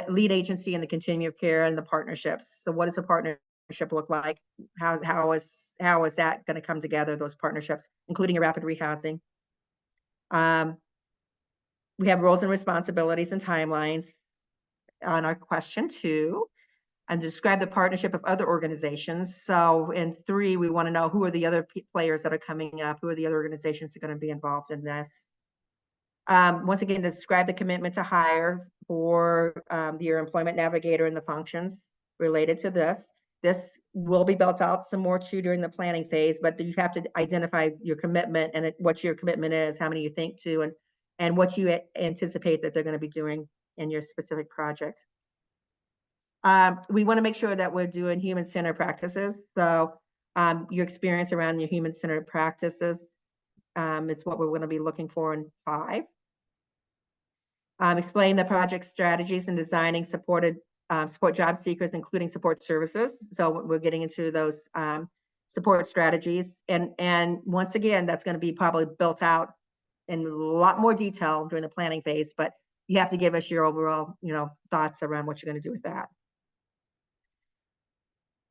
lead agency and the continuum of care and the partnerships. So what does a partnership look like? How is that going to come together, those partnerships, including a rapid rehousing? We have roles and responsibilities and timelines on our question 2. And describe the partnership of other organizations. So in 3, we want to know who are the other players that are coming up, who are the other organizations that are going to be involved in this. Once again, describe the commitment to hire for your employment navigator and the functions related to this. This will be built out some more too during the planning phase, but you have to identify your commitment and what your commitment is, how many you think to, and what you anticipate that they're going to be doing in your specific project. We want to make sure that we're doing human-centered practices. So your experience around your human-centered practices is what we're going to be looking for in 5. Explain the project strategies and designing support job seekers, including support services. So we're getting into those support strategies. And once again, that's going to be probably built out in a lot more detail during the planning phase, but you have to give us your overall, thoughts around what you're going to do with that.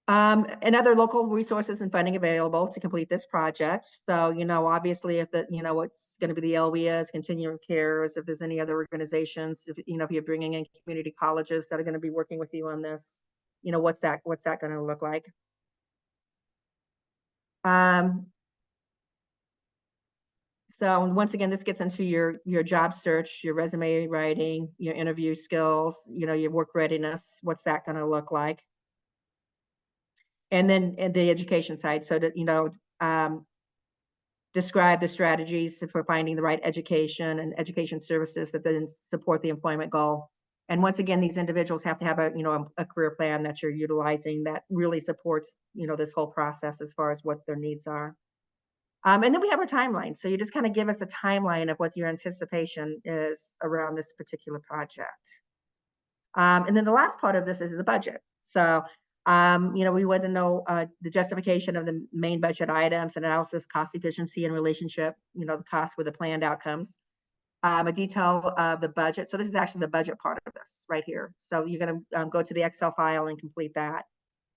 And other local resources and funding available to complete this project. So, obviously if what's going to be the LWIAs, continuum of cares, if there's any other organizations, if you're bringing in community colleges that are going to be working with you on this, what's that going to look like? So once again, this gets into your job search, your resume writing, your interview skills, your work readiness. What's that going to look like? And then the education side, so that describe the strategies for finding the right education and education services that then support the employment goal. And once again, these individuals have to have a career plan that you're utilizing that really supports this whole process as far as what their needs are. And then we have our timeline. So you just kind of give us a timeline of what your anticipation is around this particular project. And then the last part of this is the budget. So, we want to know the justification of the main budget items and analysis of cost efficiency and relationship, the cost with the planned outcomes, a detail of the budget. So this is actually the budget part of this right here. So you're going to go to the Excel file and complete that.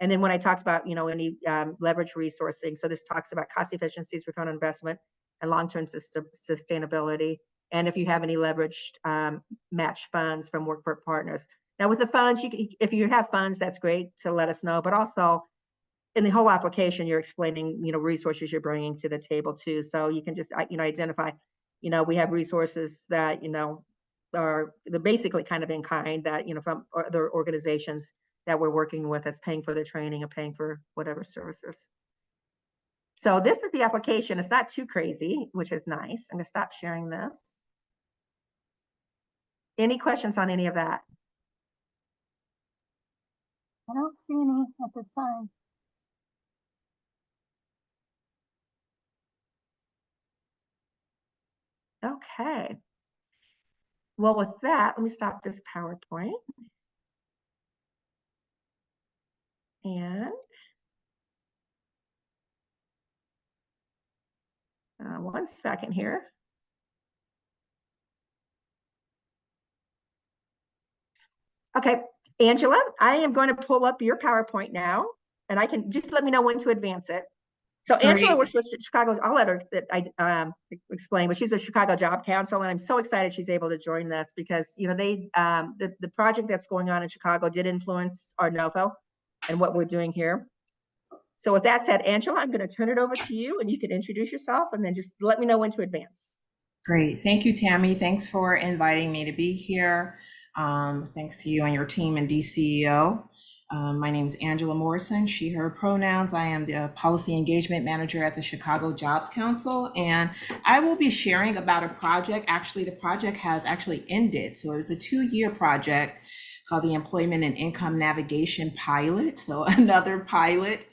And then when I talked about, any leverage resourcing, so this talks about cost efficiencies, return on investment, and long-term sustainability. And if you have any leveraged match funds from work partners. Now with the funds, if you have funds, that's great to let us know. But also in the whole application, you're explaining, resources you're bringing to the table too. So you can just, identify, we have resources that, are the basically kind of in kind that, from other organizations that we're working with that's paying for the training and paying for whatever services. So this is the application. It's not too crazy, which is nice. I'm going to stop sharing this. Any questions on any of that? I don't see any at this time. Okay. Well, with that, let me stop this PowerPoint. And 1 second here. Okay, Angela, I am going to pull up your PowerPoint now, and I can just let me know when to advance it. So Angela works with Chicago. I'll let her explain, but she's with Chicago Job Council, and I'm so excited she's able to join this because they the project that's going on in Chicago did influence our NOFO and what we're doing here. So with that said, Angela, I'm going to turn it over to you, and you can introduce yourself, and then just let me know when to advance. Great. Thank you, Tammy. Thanks for inviting me to be here. Thanks to you and your team and DCEO. My name is Angela Morrison, she, her pronouns. I am the Policy Engagement Manager at the Chicago Jobs Council, and I will be sharing about a project. Actually, the project has actually ended. So it was a 2-year project called the Employment and Income Navigation Pilot. So another pilot.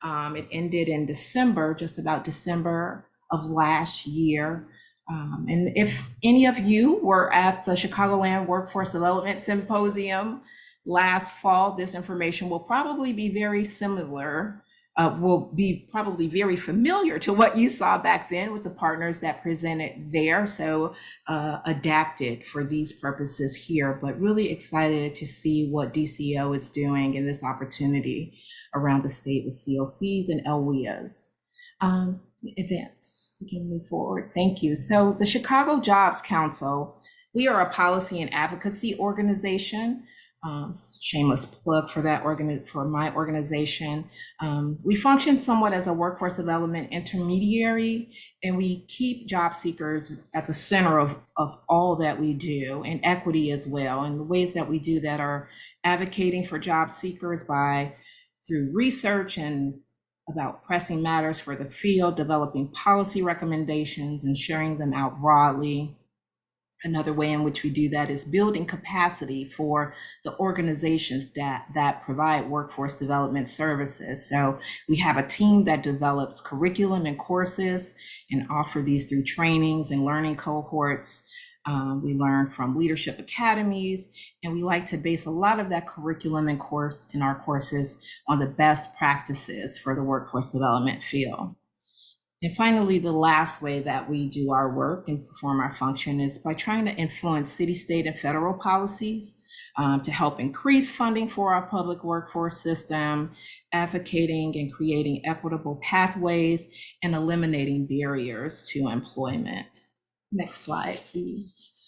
It ended in December, just about December of last year. And if any of you were at the Chicagoland Workforce Development Symposium last fall, this information will probably be very similar, will be probably very familiar to what you saw back then with the partners that presented there. So adapted for these purposes here, but really excited to see what DCO is doing in this opportunity around the state with CLCs and LWIAs. Events. We can move forward. Thank you. So the Chicago Jobs Council, we are a policy and advocacy organization. Shameless plug for that for my organization. We function somewhat as a workforce development intermediary, and we keep job seekers at the center of all that we do, and equity as well. And the ways that we do that are advocating for job seekers through research and about pressing matters for the field, developing policy recommendations and sharing them out broadly. Another way in which we do that is building capacity for the organizations that provide workforce development services. So we have a team that develops curriculum and courses and offer these through trainings and learning cohorts. We learn from leadership academies, and we like to base a lot of that curriculum and in our courses on the best practices for the workforce development field. And finally, the last way that we do our work and perform our function is by trying to influence city, state, and federal policies to help increase funding for our public workforce system, advocating and creating equitable pathways, and eliminating barriers to employment. Next slide, please.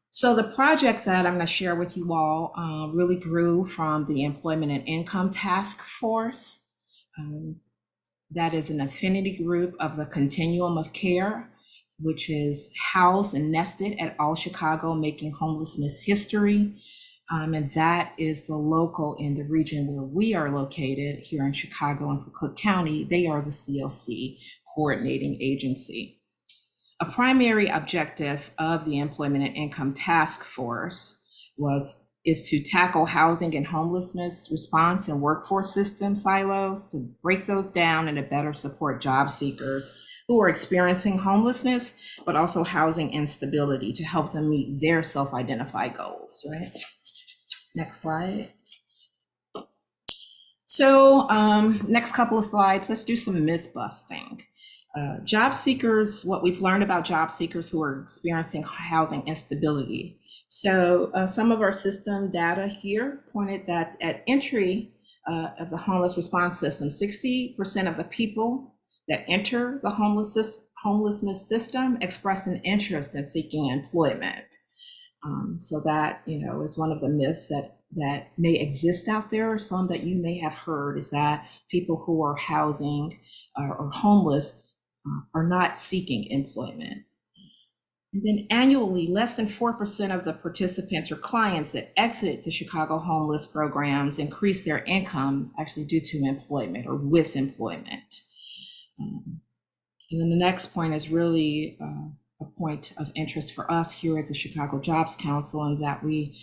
So the project that I'm going to share with you all really grew from the Employment and Income Task Force. That is an affinity group of the continuum of care. which is housed and nested at All Chicago, Making Homelessness History. And that is the local in the region where we are located here in Chicago and for Cook County. They are the CLC coordinating agency. A primary objective of the Employment and Income Task Force is to tackle housing and homelessness response and workforce system silos, to break those down and to better support job seekers who are experiencing homelessness, but also housing instability, to help them meet their self-identified goals, right? Next slide. So next couple of slides, let's do some myth busting. Job seekers, what we've learned about job seekers who are experiencing housing instability. So some of our system data here pointed that at entry of the homeless response system, 60% of the people that enter the homelessness system expressed an interest in seeking employment. So that, is one of the myths that may exist out there. Some that you may have heard is that people who are housing or homeless are not seeking employment. And then annually, less than 4% of the participants or clients that exit the Chicago homeless programs increase their income actually due to employment or with employment. And then the next point is really a point of interest for us here at the Chicago Jobs Council, and that we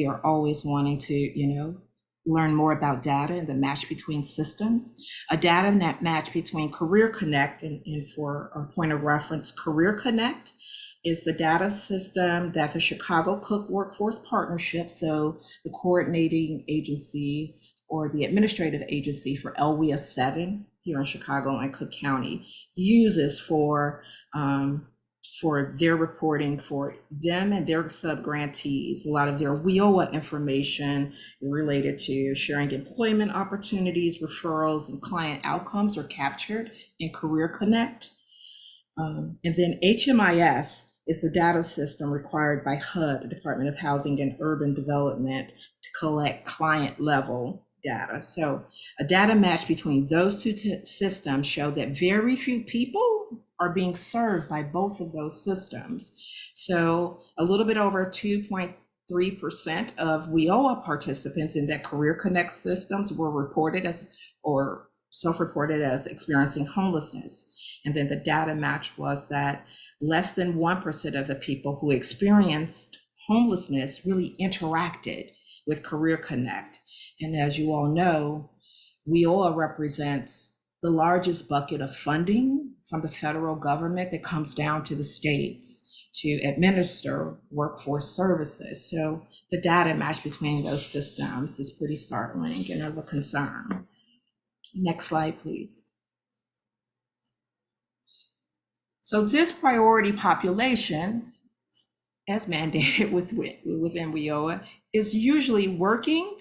are always wanting to, learn more about data and the match between systems. A data match between Career Connect and for our point of reference, Career Connect is the data system that the Chicago Cook Workforce Partnership, so the coordinating agency or the administrative agency for LWIA 7 here in Chicago and Cook County, uses for their reporting for them and their sub-grantees. A lot of their WIOA information related to sharing employment opportunities, referrals, and client outcomes are captured in Career Connect. And then HMIS is the data system required by HUD, the Department of Housing and Urban Development, to collect client level data. So a data match between those two systems show that very few people are being served by both of those systems. So a little bit over 2.3% of WIOA participants in that Career Connect systems were reported as or self-reported as experiencing homelessness. And then the data match was that less than 1% of the people who experienced homelessness really interacted with Career Connect. And as you all know, WIOA represents the largest bucket of funding from the federal government that comes down to the states to administer workforce services. So the data match between those systems is pretty startling and of a concern. Next slide, please. So this priority population, as mandated within WIOA, is usually working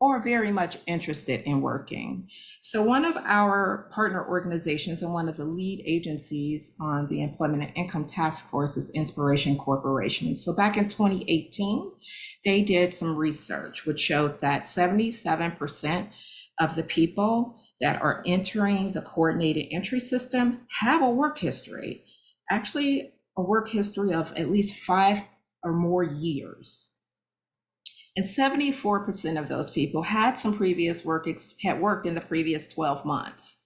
or very much interested in working. So one of our partner organizations and one of the lead agencies on the Employment and Income Task Force is Inspiration Corporation. So back in 2018, they did some research which showed that 77% of the people that are entering the coordinated entry system have a work history, actually a work history of at least 5 or more years. And 74% of those people had some previous had worked in the previous 12 months.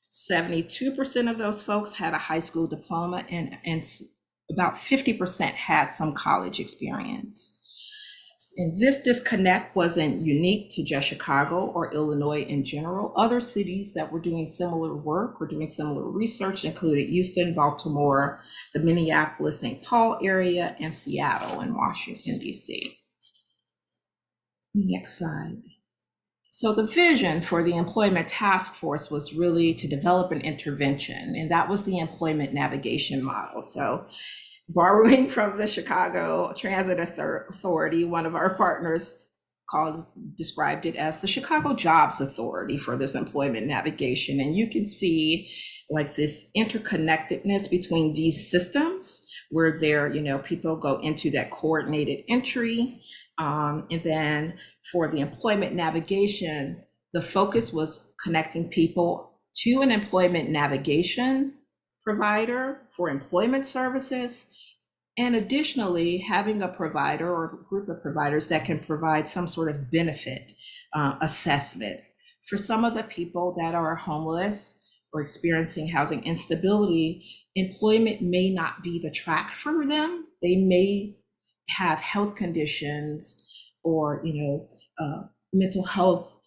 72% of those folks had a high school diploma, and about 50% had some college experience. And this disconnect wasn't unique to just Chicago or Illinois in general. Other cities that were doing similar work or doing similar research included Houston, Baltimore, the Minneapolis, St. Paul area, and Seattle and Washington, D.C. Next slide. So the vision for the Employment Task Force was really to develop an intervention, and that was the employment navigation model. So borrowing from the Chicago Transit Authority, one of our partners described it as the Chicago Jobs Authority for this employment navigation. And you can see like this interconnectedness between these systems where people go into that coordinated entry. And then for the employment navigation, the focus was connecting people to an employment navigation provider for employment services, and additionally, having a provider or group of providers that can provide some sort of benefit assessment for some of the people that are homeless or experiencing housing instability. Employment may not be the track for them. They may have health conditions or mental health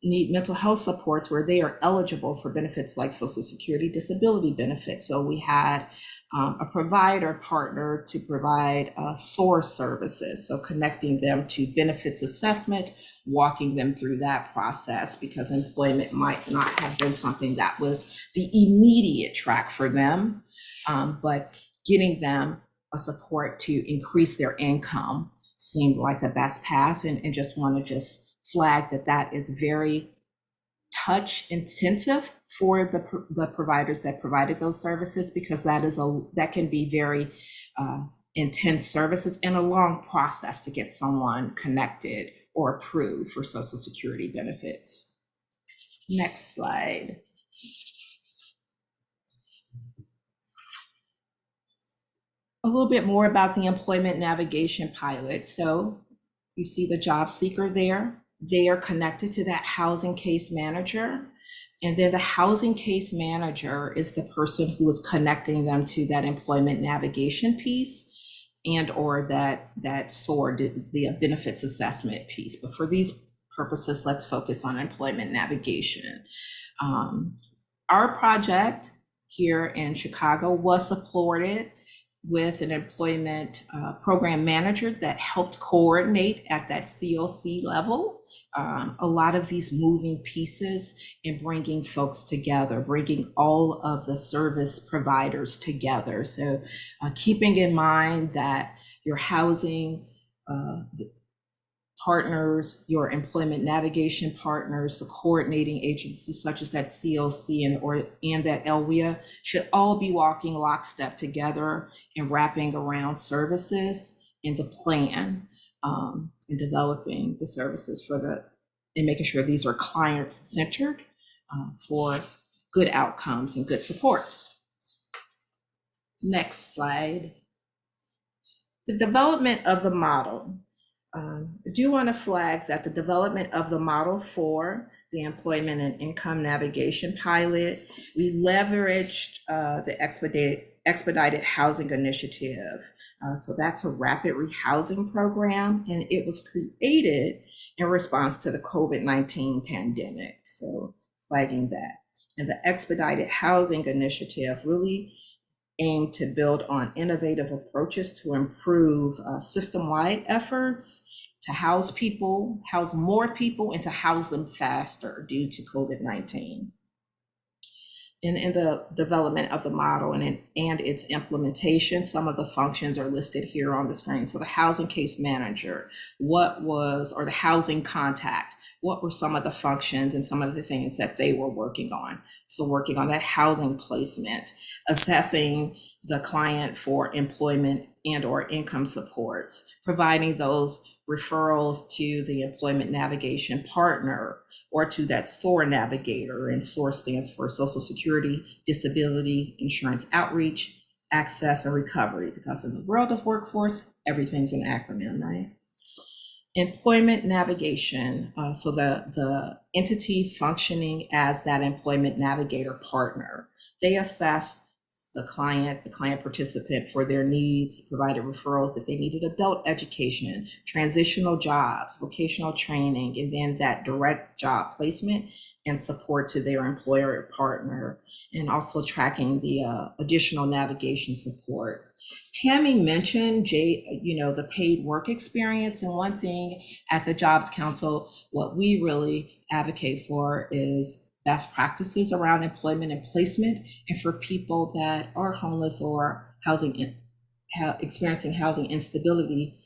need mental health supports where they are eligible for benefits like Social Security disability benefits. So we had a provider partner to provide source services, so connecting them to benefits assessment, walking them through that process, because employment might not have been something that was the immediate track for them, but getting them a support to increase their income seemed like the best path, and just want to just flag that is very touch intensive for the providers that provided those services, because that can be very intense services and a long process to get someone connected or approved for Social Security benefits. Next slide. A little bit more about the employment navigation pilot. So you see the job seeker there. They are connected to that housing case manager. And then the housing case manager is the person who is connecting them to that employment navigation piece and or that SOAR, the benefits assessment piece. But for these purposes, let's focus on employment navigation. Our project here in Chicago was supported with an employment program manager that helped coordinate at that COC level a lot of these moving pieces in bringing folks together, bringing all of the service providers together. So keeping in mind that your housing partners, your employment navigation partners, the coordinating agencies such as that COC and that ELWIA should all be walking lockstep together and wrapping around services in the plan and developing the services and making sure these are client-centered for good outcomes and good supports. Next slide. The development of the model. I do want to flag that the development of the model for the employment and income navigation pilot, we leveraged the expedited housing initiative. So that's a rapid rehousing program, and it was created in response to the COVID-19 pandemic. So flagging that. And the expedited housing initiative really aim to build on innovative approaches to improve system-wide efforts to house more people, and to house them faster due to COVID-19. In the development of the model and its implementation, some of the functions are listed here on the screen. So the housing case manager, or the housing contact, what were some of the functions and some of the things that they were working on? So working on that housing placement, assessing the client for employment and or income supports, providing those referrals to the employment navigation partner or to that SOAR navigator, and SOAR stands for Social Security Disability Insurance Outreach, Access, and Recovery, because in the world of workforce, everything's an acronym, right? Employment navigation, so the entity functioning as that employment navigator partner, they assess the client participant for their needs, provided referrals if they needed adult education, transitional jobs, vocational training, and then that direct job placement and support to their employer or partner, and also tracking the additional navigation support. Tammy mentioned, the paid work experience, and one thing at the Jobs Council, what we really advocate for is best practices around employment and placement, and for people that are homeless or experiencing housing instability,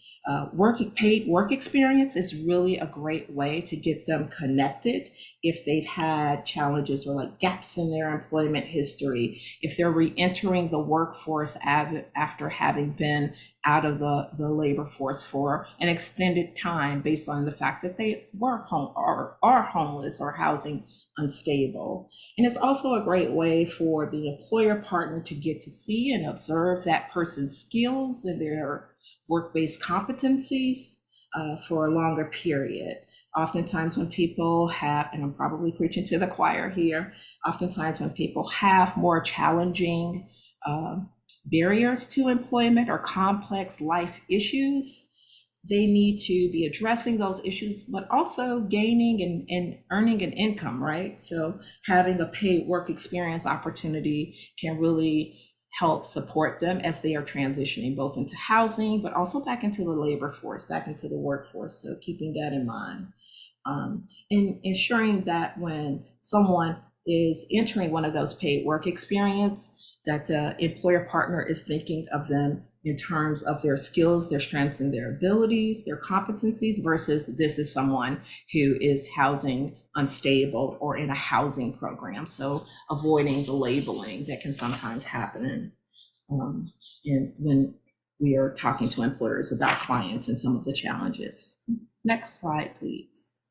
Paid work experience is really a great way to get them connected if they've had challenges or like gaps in their employment history, if they're re-entering the workforce after having been out of the labor force for an extended time based on the fact that they were are homeless or housing unstable. And it's also a great way for the employer partner to get to see and observe that person's skills and their work-based competencies for a longer period. Oftentimes when people have, and I'm probably preaching to the choir here, oftentimes when people have more challenging barriers to employment or complex life issues, they need to be addressing those issues, but also gaining and earning an income, right? So having a paid work experience opportunity can really help support them as they are transitioning both into housing, but also back into the labor force, back into the workforce. So keeping that in mind. And ensuring that when someone is entering one of those paid work experience, that the employer partner is thinking of them in terms of their skills, their strengths and their abilities, their competencies, versus this is someone who is housing unstable or in a housing program. So avoiding the labeling that can sometimes happen when we are talking to employers about clients and some of the challenges. Next slide, please.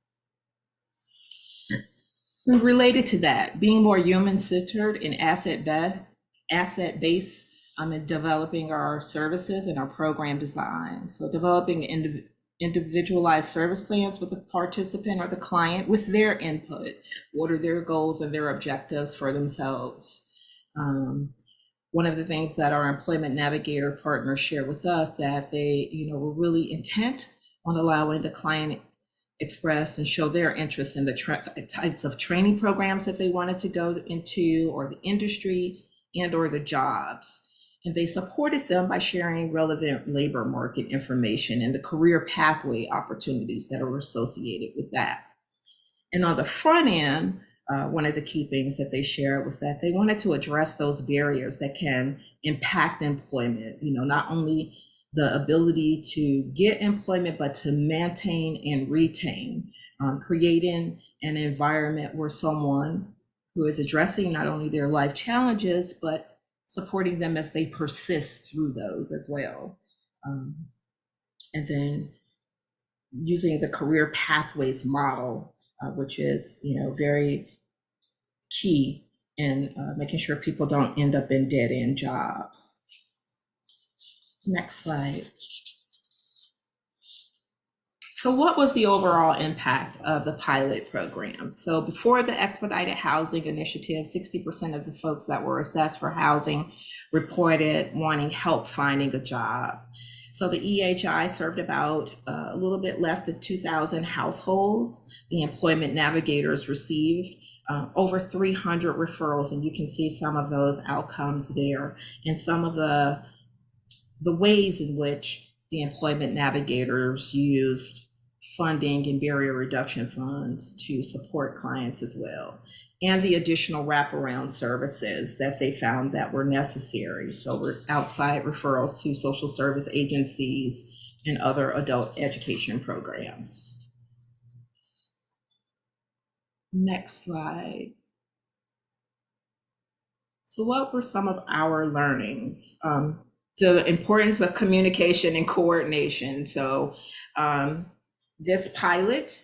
And related to that, being more human-centered and asset-based in developing our services and our program design. So developing individualized service plans with the participant or the client with their input. What are their goals and their objectives for themselves? One of the things that our employment navigator partners shared with us that they, were really intent on allowing the client express and show their interest in the types of training programs that they wanted to go into, or the industry and or the jobs. And they supported them by sharing relevant labor market information and the career pathway opportunities that are associated with that. And on the front end, one of the key things that they shared was that they wanted to address those barriers that can impact employment, not only the ability to get employment, but to maintain and retain, creating an environment where someone who is addressing not only their life challenges, but supporting them as they persist through those as well. And then using the career pathways model, which is, very key in making sure people don't end up in dead-end jobs. Next slide. So what was the overall impact of the pilot program? So before the expedited housing initiative, 60% of the folks that were assessed for housing reported wanting help finding a job. So the EHI served about a little bit less than 2,000 households. The employment navigators received over 300 referrals, and you can see some of those outcomes there, and some of the ways in which the employment navigators use funding and barrier reduction funds to support clients as well, and the additional wraparound services that they found that were necessary. So outside referrals to social service agencies and other adult education programs. Next slide. So what were some of our learnings? The importance of communication and coordination. So this pilot,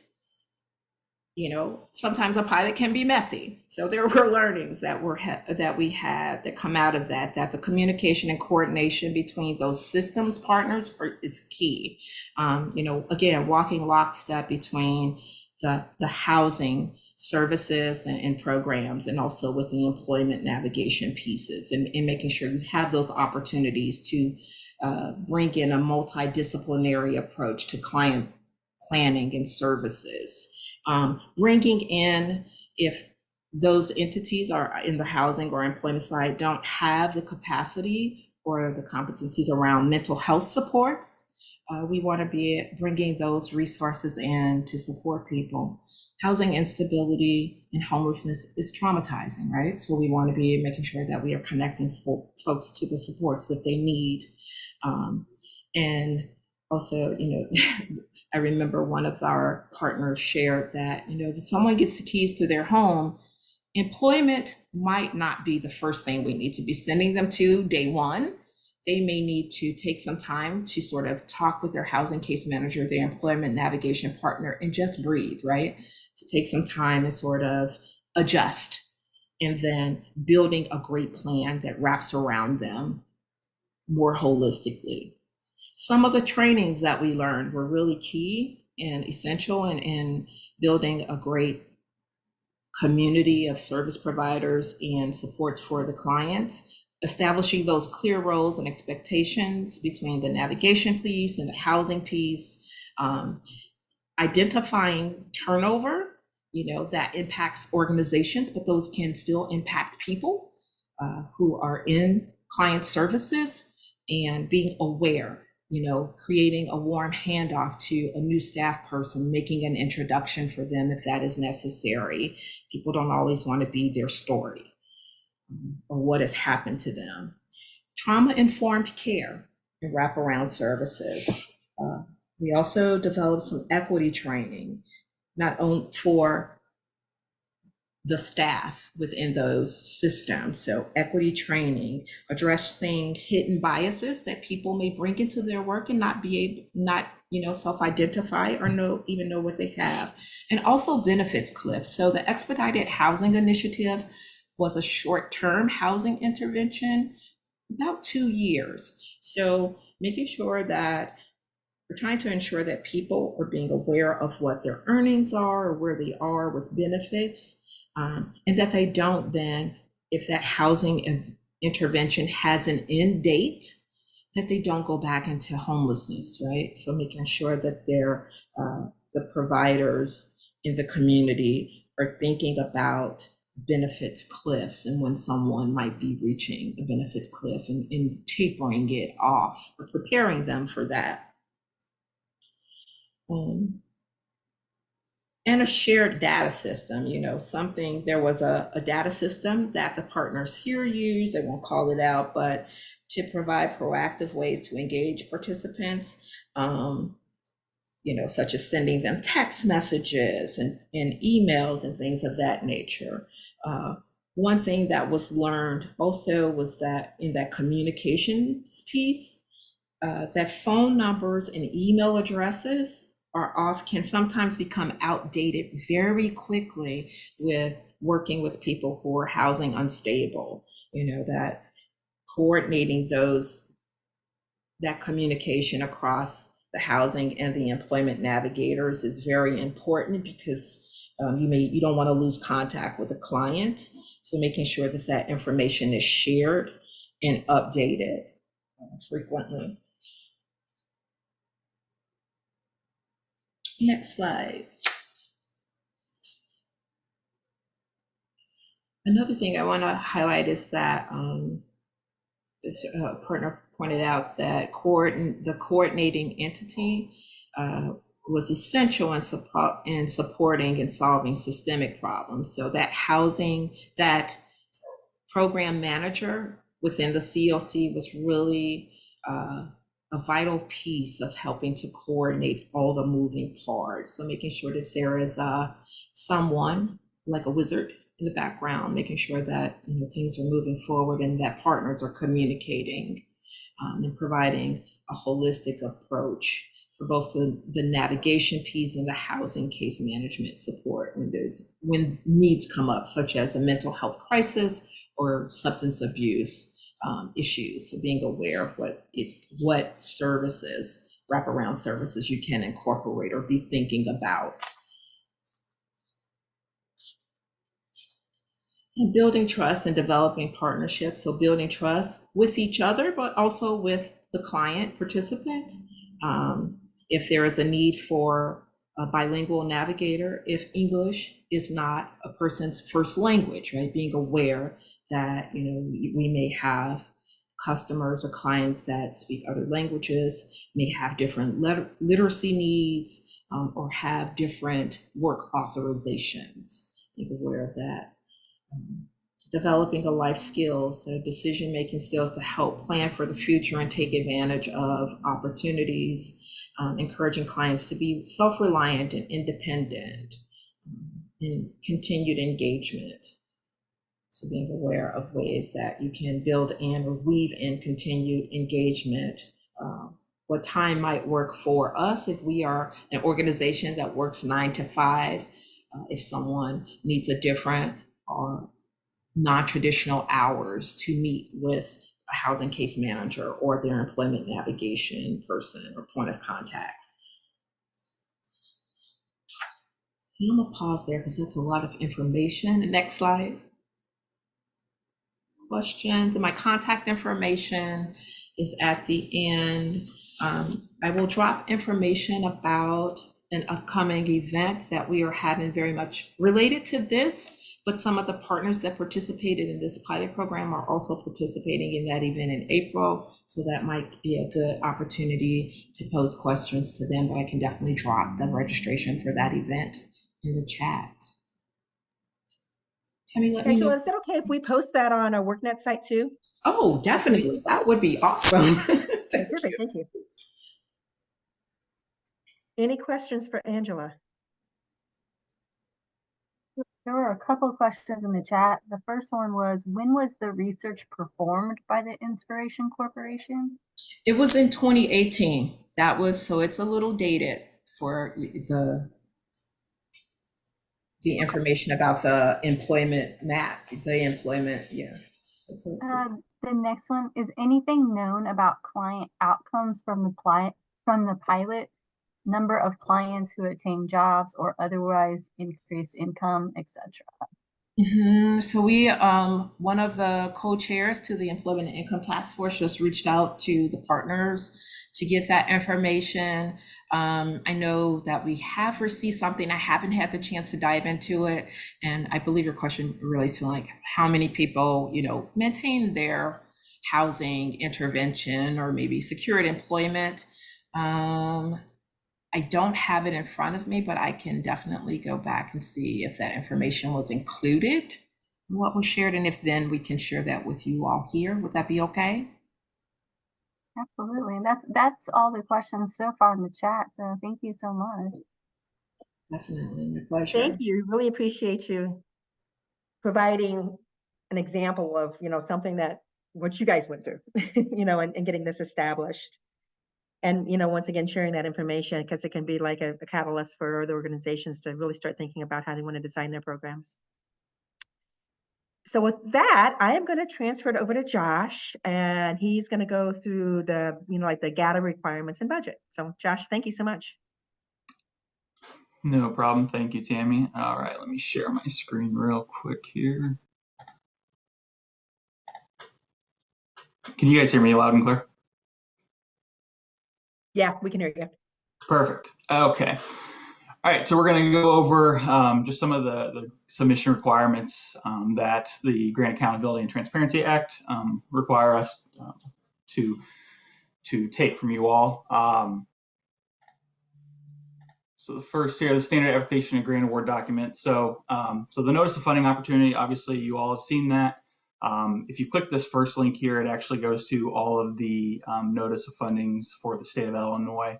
sometimes a pilot can be messy. So there were learnings that we had that come out of that the communication and coordination between those systems partners is key. Again, walking lockstep between the housing services and programs, and also with the employment navigation pieces, and making sure you have those opportunities to bring in a multidisciplinary approach to client planning and services. Bringing in, if those entities are in the housing or employment side don't have the capacity or the competencies around mental health supports, we want to be bringing those resources in to support people. Housing instability and homelessness is traumatizing, right? So we want to be making sure that we are connecting folks to the supports that they need. And also, I remember one of our partners shared that, if someone gets the keys to their home, employment might not be the first thing we need to be sending them to day one. They may need to take some time to sort of talk with their housing case manager, their employment navigation partner, and just breathe, right? To take some time and sort of adjust, and then building a great plan that wraps around them more holistically. Some of the trainings that we learned were really key and essential in building a great community of service providers and support for the clients, establishing those clear roles and expectations between the navigation piece and the housing piece, identifying turnover, that impacts organizations, but those can still impact people who are in client services, and being aware, creating a warm handoff to a new staff person, making an introduction for them if that is necessary. People don't always want to be their story or what has happened to them. Trauma-informed care and wraparound services. We also developed some equity training, not only for the staff within those systems. So equity training, addressing hidden biases that people may bring into their work and not self-identify or even know what they have. And also benefits cliffs. So the expedited housing initiative was a short-term housing intervention, about 2 years. So making sure that we're trying to ensure that people are being aware of what their earnings are or where they are with benefits, and that they don't then, if that housing intervention has an end date, that they don't go back into homelessness, right? So making sure that the providers in the community are thinking about benefits cliffs and when someone might be reaching a benefits cliff, and tapering it off or preparing them for that. And a shared data system, there was a data system that the partners here use, I won't call it out, but to provide proactive ways to engage participants, such as sending them text messages and emails and things of that nature. One thing that was learned also was that in that communications piece, that phone numbers and email addresses can sometimes become outdated very quickly with working with people who are housing unstable. That coordinating that communication across the housing and the employment navigators is very important, because you don't want to lose contact with the client. So making sure that information is shared and updated frequently. Next slide. Another thing I want to highlight is that this partner pointed out that the coordinating entity was essential in supporting and solving systemic problems. So that program manager within the CLC was really a vital piece of helping to coordinate all the moving parts. So making sure that there is someone like a wizard in the background, making sure that things are moving forward and that partners are communicating, and providing a holistic approach for both the navigation piece and the housing case management support when needs come up, such as a mental health crisis or substance abuse issues. So being aware of what services, wraparound services, you can incorporate or be thinking about. And building trust and developing partnerships. So building trust with each other, but also with the client participant. If there is a need for a bilingual navigator, if English is not a person's first language, right? Being aware that, we may have customers or clients that speak other languages, may have different literacy needs, or have different work authorizations. Being aware of that. developing a life skills, so decision-making skills to help plan for the future and take advantage of opportunities, encouraging clients to be self-reliant and independent, and continued engagement. So being aware of ways that you can build in or weave in continued engagement. What time might work for us if we are an organization that works 9 to 5, if someone needs a different or non-traditional hours to meet with a housing case manager or their employment navigation person or point of contact. I'm gonna pause there because that's a lot of information. Next slide. Questions, and my contact information is at the end. I will drop information about an upcoming event that we are having very much related to this, but some of the partners that participated in this pilot program are also participating in that event in April. So that might be a good opportunity to pose questions to them, but I can definitely drop the registration for that event in the chat. Tammy, let me know. Angela, is it okay if we post that on our workNet site too? Oh, definitely. That would be awesome. Perfect, thank you. Any questions for Angela? There were a couple of questions in the chat. The first one was, when was the research performed by the Inspiration Corporation? It was in 2018. That was, so it's a little dated for the information about the employment map, the employment, yeah. The next one is, anything known about client outcomes from the pilot, number of clients who attain jobs or otherwise increase income, etc. So we, one of the co-chairs to the Employment and Income Task Force just reached out to the partners to get that information. I know that we have received something. I haven't had the chance to dive into it. And I believe your question relates to like how many people, maintain their housing intervention or maybe secured employment. I don't have it in front of me, but I can definitely go back and see if that information was included in what was shared, and if then we can share that with you all here. Would that be okay? Absolutely. That's all the questions so far in the chat. So thank you so much. Definitely, my pleasure. Thank you. Really appreciate you providing an example of, something that what you guys went through, and getting this established. And, once again, sharing that information because it can be like a catalyst for other organizations to really start thinking about how they want to design their programs. So with that, I am going to transfer it over to Josh, and he's going to go through the, like the GATA requirements and budget. So Josh, thank you so much. No problem. Thank you, Tammy. All right, let me share my screen real quick here. Can you guys hear me loud and clear? Yeah, we can hear you. Perfect. Okay. All right, so we're going to go over just some of the submission requirements that the Grant Accountability and Transparency Act require us to take from you all. So the first here, the standard application and grant award document. So the notice of funding opportunity, obviously you all have seen that. If you click this first link here, it actually goes to all of the notice of fundings for the state of Illinois.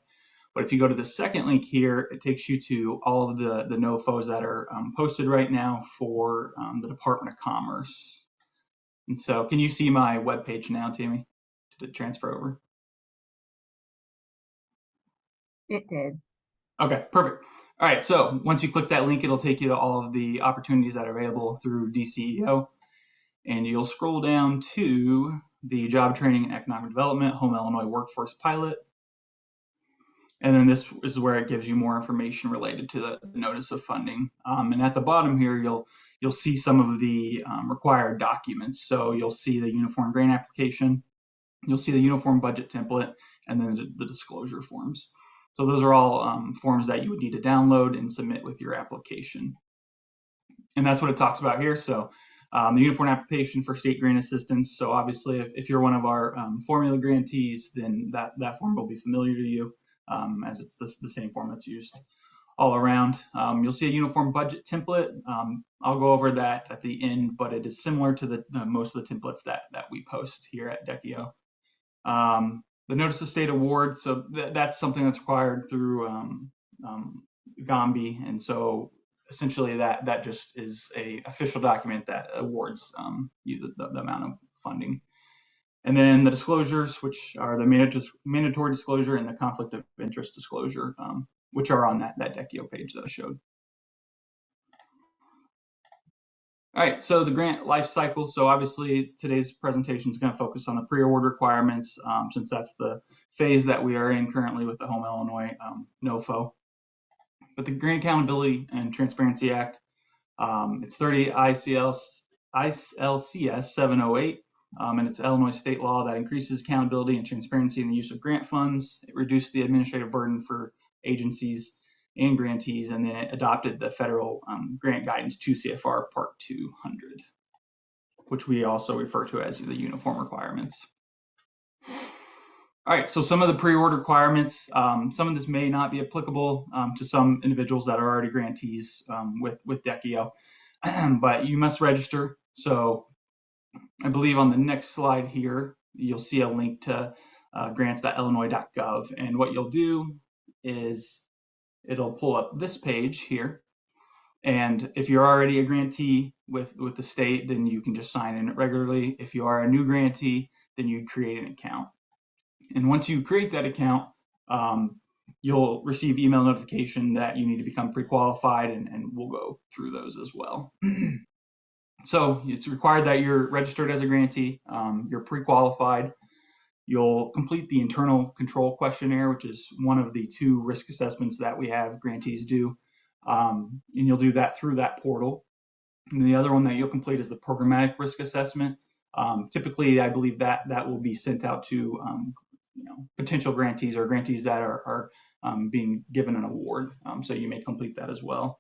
But if you go to the second link here, it takes you to all of the NOFOs that are posted right now for the Department of Commerce. And so can you see my webpage now, Tammy, to transfer over? It did. Okay, perfect. All right, so once you click that link, it'll take you to all of the opportunities that are available through DCEO. And you'll scroll down to the Job Training and Economic Development Home Illinois Workforce Pilot. And then this is where it gives you more information related to the notice of funding. And at the bottom here, you'll see some of the required documents. So you'll see the uniform grant application, you'll see the uniform budget template, and then the disclosure forms. So those are all forms that you would need to download and submit with your application. And that's what it talks about here. So the uniform application for state grant assistance. So obviously, if you're one of our formula grantees, then that form will be familiar to you, as it's the same form that's used all around. You'll see a uniform budget template. I'll go over that at the end, but it is similar to the most of the templates that we post here at Dekio. The notice of state award, so that's something that's required through GOMBI, and so essentially that just is a official document that awards you the amount of funding. And then the disclosures, which are the mandatory disclosure and the conflict of interest disclosure, which are on that Dekio page that I showed. All right, so the grant life cycle. So obviously today's presentation is going to focus on the pre-award requirements, since that's the phase that we are in currently with the Home Illinois NOFO. But the Grant Accountability and Transparency Act, it's 30 ICLCS 708, and it's Illinois state law that increases accountability and transparency in the use of grant funds. It reduced the administrative burden for agencies and grantees, and then it adopted the federal grant guidance 2 CFR Part 200, which we also refer to as the uniform requirements. All right, so some of the pre-award requirements, some of this may not be applicable to some individuals that are already grantees with Dekio, but you must register. So I believe on the next slide here, you'll see a link to grants.illinois.gov, and what you'll do is it'll pull up this page here. And if you're already a grantee with the state, then you can just sign in regularly. If you are a new grantee, then you create an account. And once you create that account, you'll receive email notification that you need to become pre-qualified, and we'll go through those as well. So it's required that you're registered as a grantee, you're pre-qualified. You'll complete the internal control questionnaire, which is one of the 2 risk assessments that we have grantees do. And you'll do that through that portal. And the other one that you'll complete is the programmatic risk assessment. Typically, I believe that will be sent out to potential grantees or grantees that are being given an award. So you may complete that as well.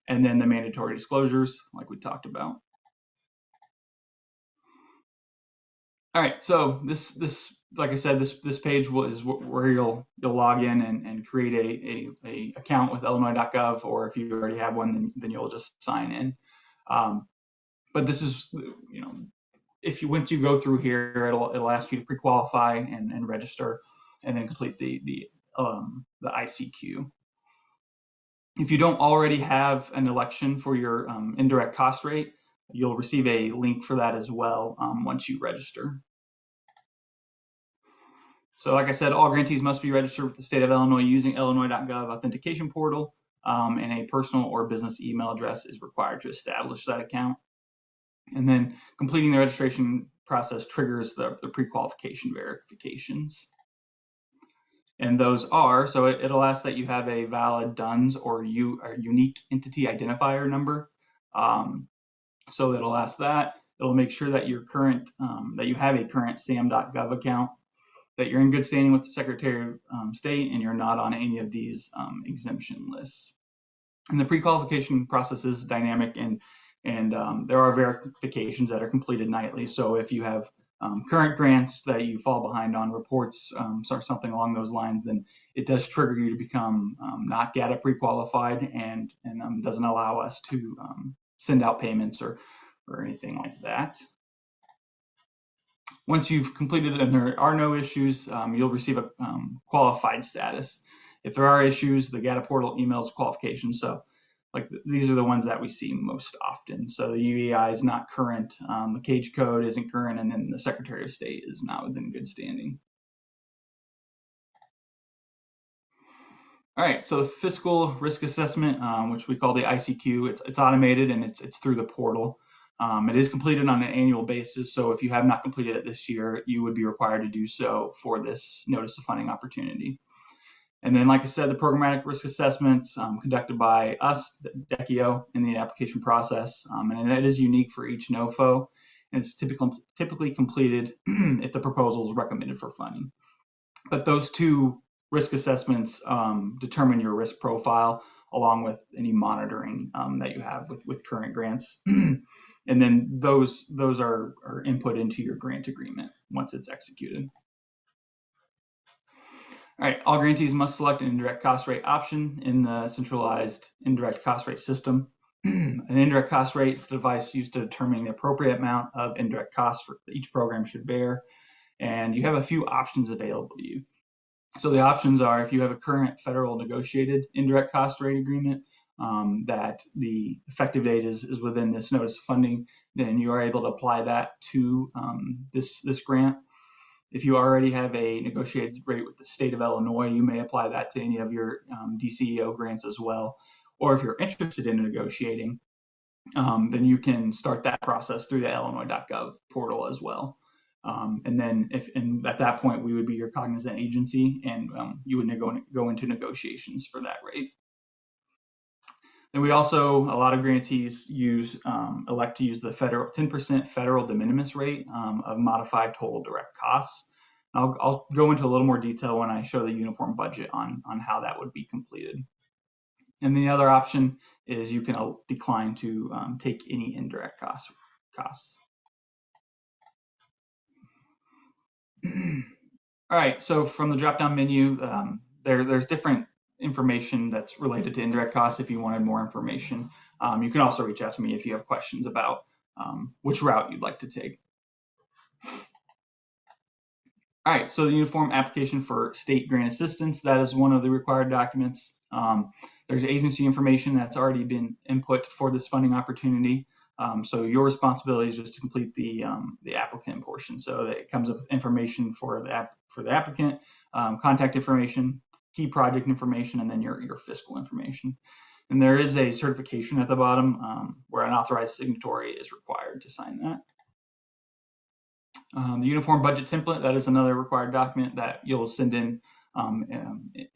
And then the mandatory disclosures, like we talked about. All right, so this like I said, this page is where you'll log in and create a account with Illinois.gov, or if you already have one, then you'll just sign in. But this is, if you once you go through here, it'll ask you to pre-qualify and register, and then complete the ICQ. If you don't already have an election for your indirect cost rate, you'll receive a link for that as well once you register. So like I said, all grantees must be registered with the state of Illinois using Illinois.gov authentication portal, and a personal or business email address is required to establish that account. And then completing the registration process triggers the pre-qualification verifications. And those are, so it'll ask that you have a valid DUNS or unique entity identifier number. So it'll ask that. It'll make sure that you're current, that you have a current SAM.gov account, that you're in good standing with the Secretary of State, and you're not on any of these exemption lists. And the pre-qualification process is dynamic, and there are verifications that are completed nightly. So if you have current grants that you fall behind on reports or something along those lines, then it does trigger you to become not GATA pre-qualified, and doesn't allow us to send out payments or anything like that. Once you've completed and there are no issues, you'll receive a qualified status. If there are issues, the GATA portal emails qualifications. So like these are the ones that we see most often. So the UEI is not current, the CAGE code isn't current, and then the Secretary of State is not within good standing. All right, so the fiscal risk assessment, which we call the ICQ, it's automated and it's through the portal. It is completed on an annual basis, so if you have not completed it this year, you would be required to do so for this notice of funding opportunity. And then, like I said, the programmatic risk assessments conducted by us, Dekio, in the application process, and it is unique for each NOFO, and it's typically completed if the proposal is recommended for funding. But those 2 risk assessments determine your risk profile, along with any monitoring that you have with current grants. And then those are input into your grant agreement once it's executed. All right, all grantees must select an indirect cost rate option in the centralized indirect cost rate system. An indirect cost rate is a device used to determine the appropriate amount of indirect costs for each program should bear. And you have a few options available to you. So the options are, if you have a current federal negotiated indirect cost rate agreement that the effective date is within this notice of funding, then you are able to apply that to this grant. If you already have a negotiated rate with the state of Illinois, you may apply that to any of your DCEO grants as well. Or if you're interested in negotiating, then you can start that process through the illinois.gov portal as well. And then at that point, we would be your cognizant agency, and you would go into negotiations for that rate. And we also, a lot of grantees elect to use the 10% federal de minimis rate of modified total direct costs. I'll go into a little more detail when I show the uniform budget on how that would be completed. And the other option is you can decline to take any indirect costs. All right, so from the drop-down menu, there's different information that's related to indirect costs if you wanted more information. You can also reach out to me if you have questions about which route you'd like to take. All right, so the uniform application for state grant assistance, that is one of the required documents. There's agency information that's already been input for this funding opportunity. So your responsibility is just to complete the applicant portion. So that it comes with information for the applicant, contact information, key project information, and then your fiscal information. And there is a certification at the bottom where an authorized signatory is required to sign that. The uniform budget template, that is another required document that you'll send in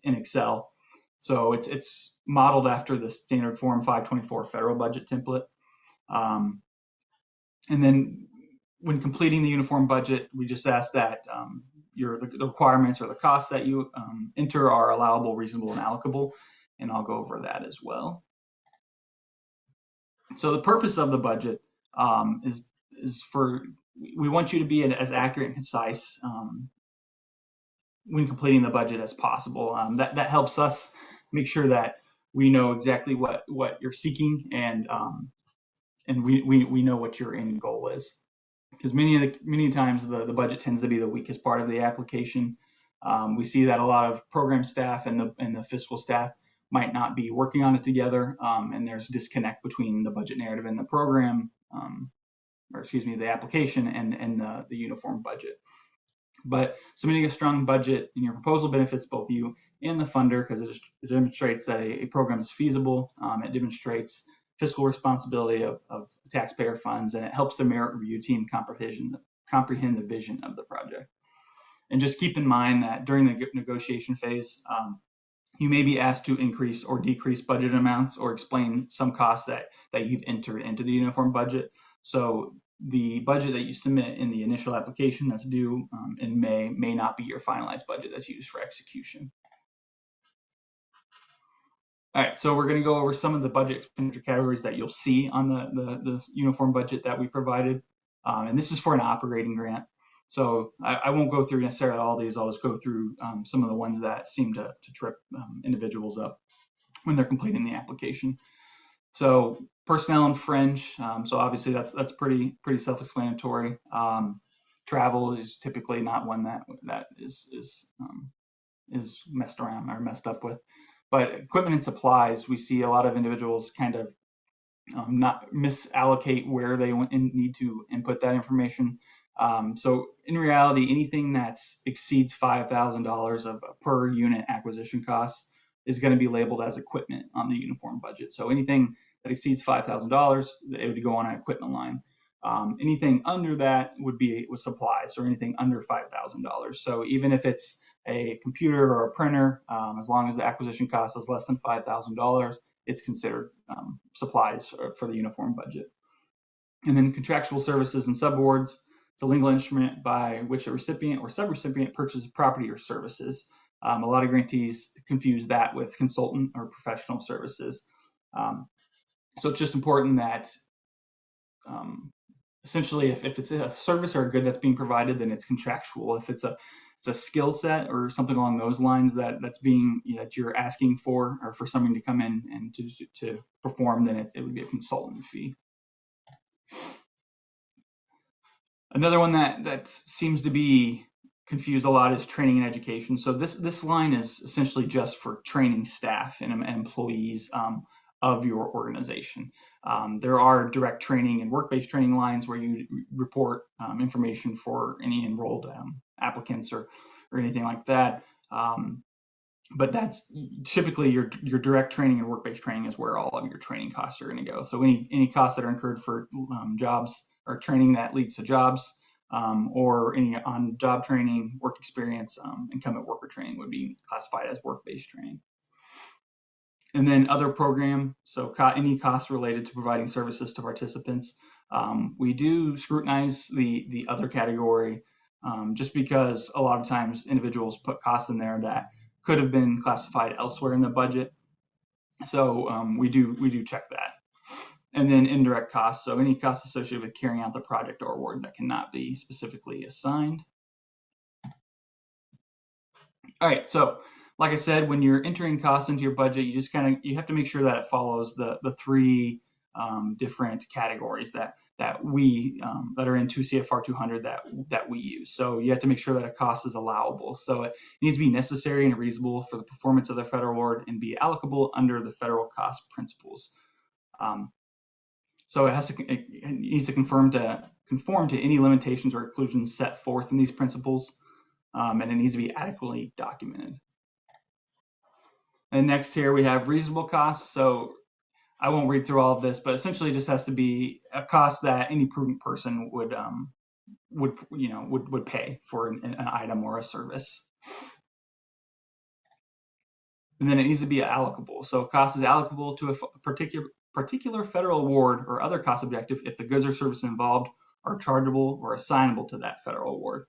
Excel. So it's modeled after the standard Form 524 federal budget template. And then when completing the uniform budget, we just ask that the requirements or the costs that you enter are allowable, reasonable, and allocable. And I'll go over that as well. So the purpose of the budget is for, we want you to be as accurate and concise when completing the budget as possible. That helps us make sure that we know exactly what you're seeking, and we know what your end goal is. Because many times the budget tends to be the weakest part of the application. We see that a lot of program staff and the fiscal staff might not be working on it together, and there's disconnect between the budget narrative and the program, the application and the uniform budget. But submitting a strong budget in your proposal benefits both you and the funder, because it demonstrates that a program is feasible. It demonstrates fiscal responsibility of taxpayer funds, and it helps the merit review team comprehend the vision of the project. And just keep in mind that during the negotiation phase, you may be asked to increase or decrease budget amounts or explain some costs that you've entered into the uniform budget. So the budget that you submit in the initial application that's due in may not be your finalized budget that's used for execution. All right, so we're going to go over some of the budget expenditure categories that you'll see on the uniform budget that we provided. And this is for an operating grant. So I won't go through necessarily all these. I'll just go through some of the ones that seem to trip individuals up when they're completing the application. So personnel and fringe. So obviously that's pretty self-explanatory. Travel is typically not one that is messed around or messed up with. But equipment and supplies, we see a lot of individuals kind of not misallocate where they need to input that information. So in reality, anything that exceeds $5,000 of per unit acquisition costs is going to be labeled as equipment on the uniform budget. So anything that exceeds $5,000, it would go on an equipment line. Anything under that would be with supplies, or anything under $5,000. So even if it's a computer or a printer, as long as the acquisition cost is less than $5,000, it's considered supplies for the uniform budget. And then contractual services and subawards. It's a legal instrument by which a recipient or subrecipient purchases property or services. A lot of grantees confuse that with consultant or professional services. So it's just important that essentially if it's a service or a good that's being provided, then it's contractual. If it's it's a skill set or something along those lines that's being, that you're asking for, or for somebody to come in and to perform, then it would be a consultant fee. Another one that seems to be confused a lot is training and education. So this line is essentially just for training staff and employees of your organization. There are direct training and work-based training lines where you report information for any enrolled applicants or anything like that. But that's typically your direct training and work-based training is where all of your training costs are going to go. So any costs that are incurred for jobs or training that leads to jobs, or any on-job training, work experience, incumbent worker training would be classified as work-based training. And then other program, so any costs related to providing services to participants. We do scrutinize the other category just because a lot of times individuals put costs in there that could have been classified elsewhere in the budget. So we do check that. And then indirect costs, so any costs associated with carrying out the project or award that cannot be specifically assigned. All right, so like I said, when you're entering costs into your budget, you have to make sure that it follows the three different categories that are in 2 CFR 200 that we use. So you have to make sure that a cost is allowable. So it needs to be necessary and reasonable for the performance of the federal award and be allocable under the federal cost principles. So it needs to conform to any limitations or exclusions set forth in these principles, and it needs to be adequately documented. And next here we have reasonable costs. So I won't read through all of this, but essentially it just has to be a cost that any prudent person would pay for an item or a service. And then it needs to be allocable. So cost is allocable to a particular federal award or other cost objective if the goods or services involved are chargeable or assignable to that federal award.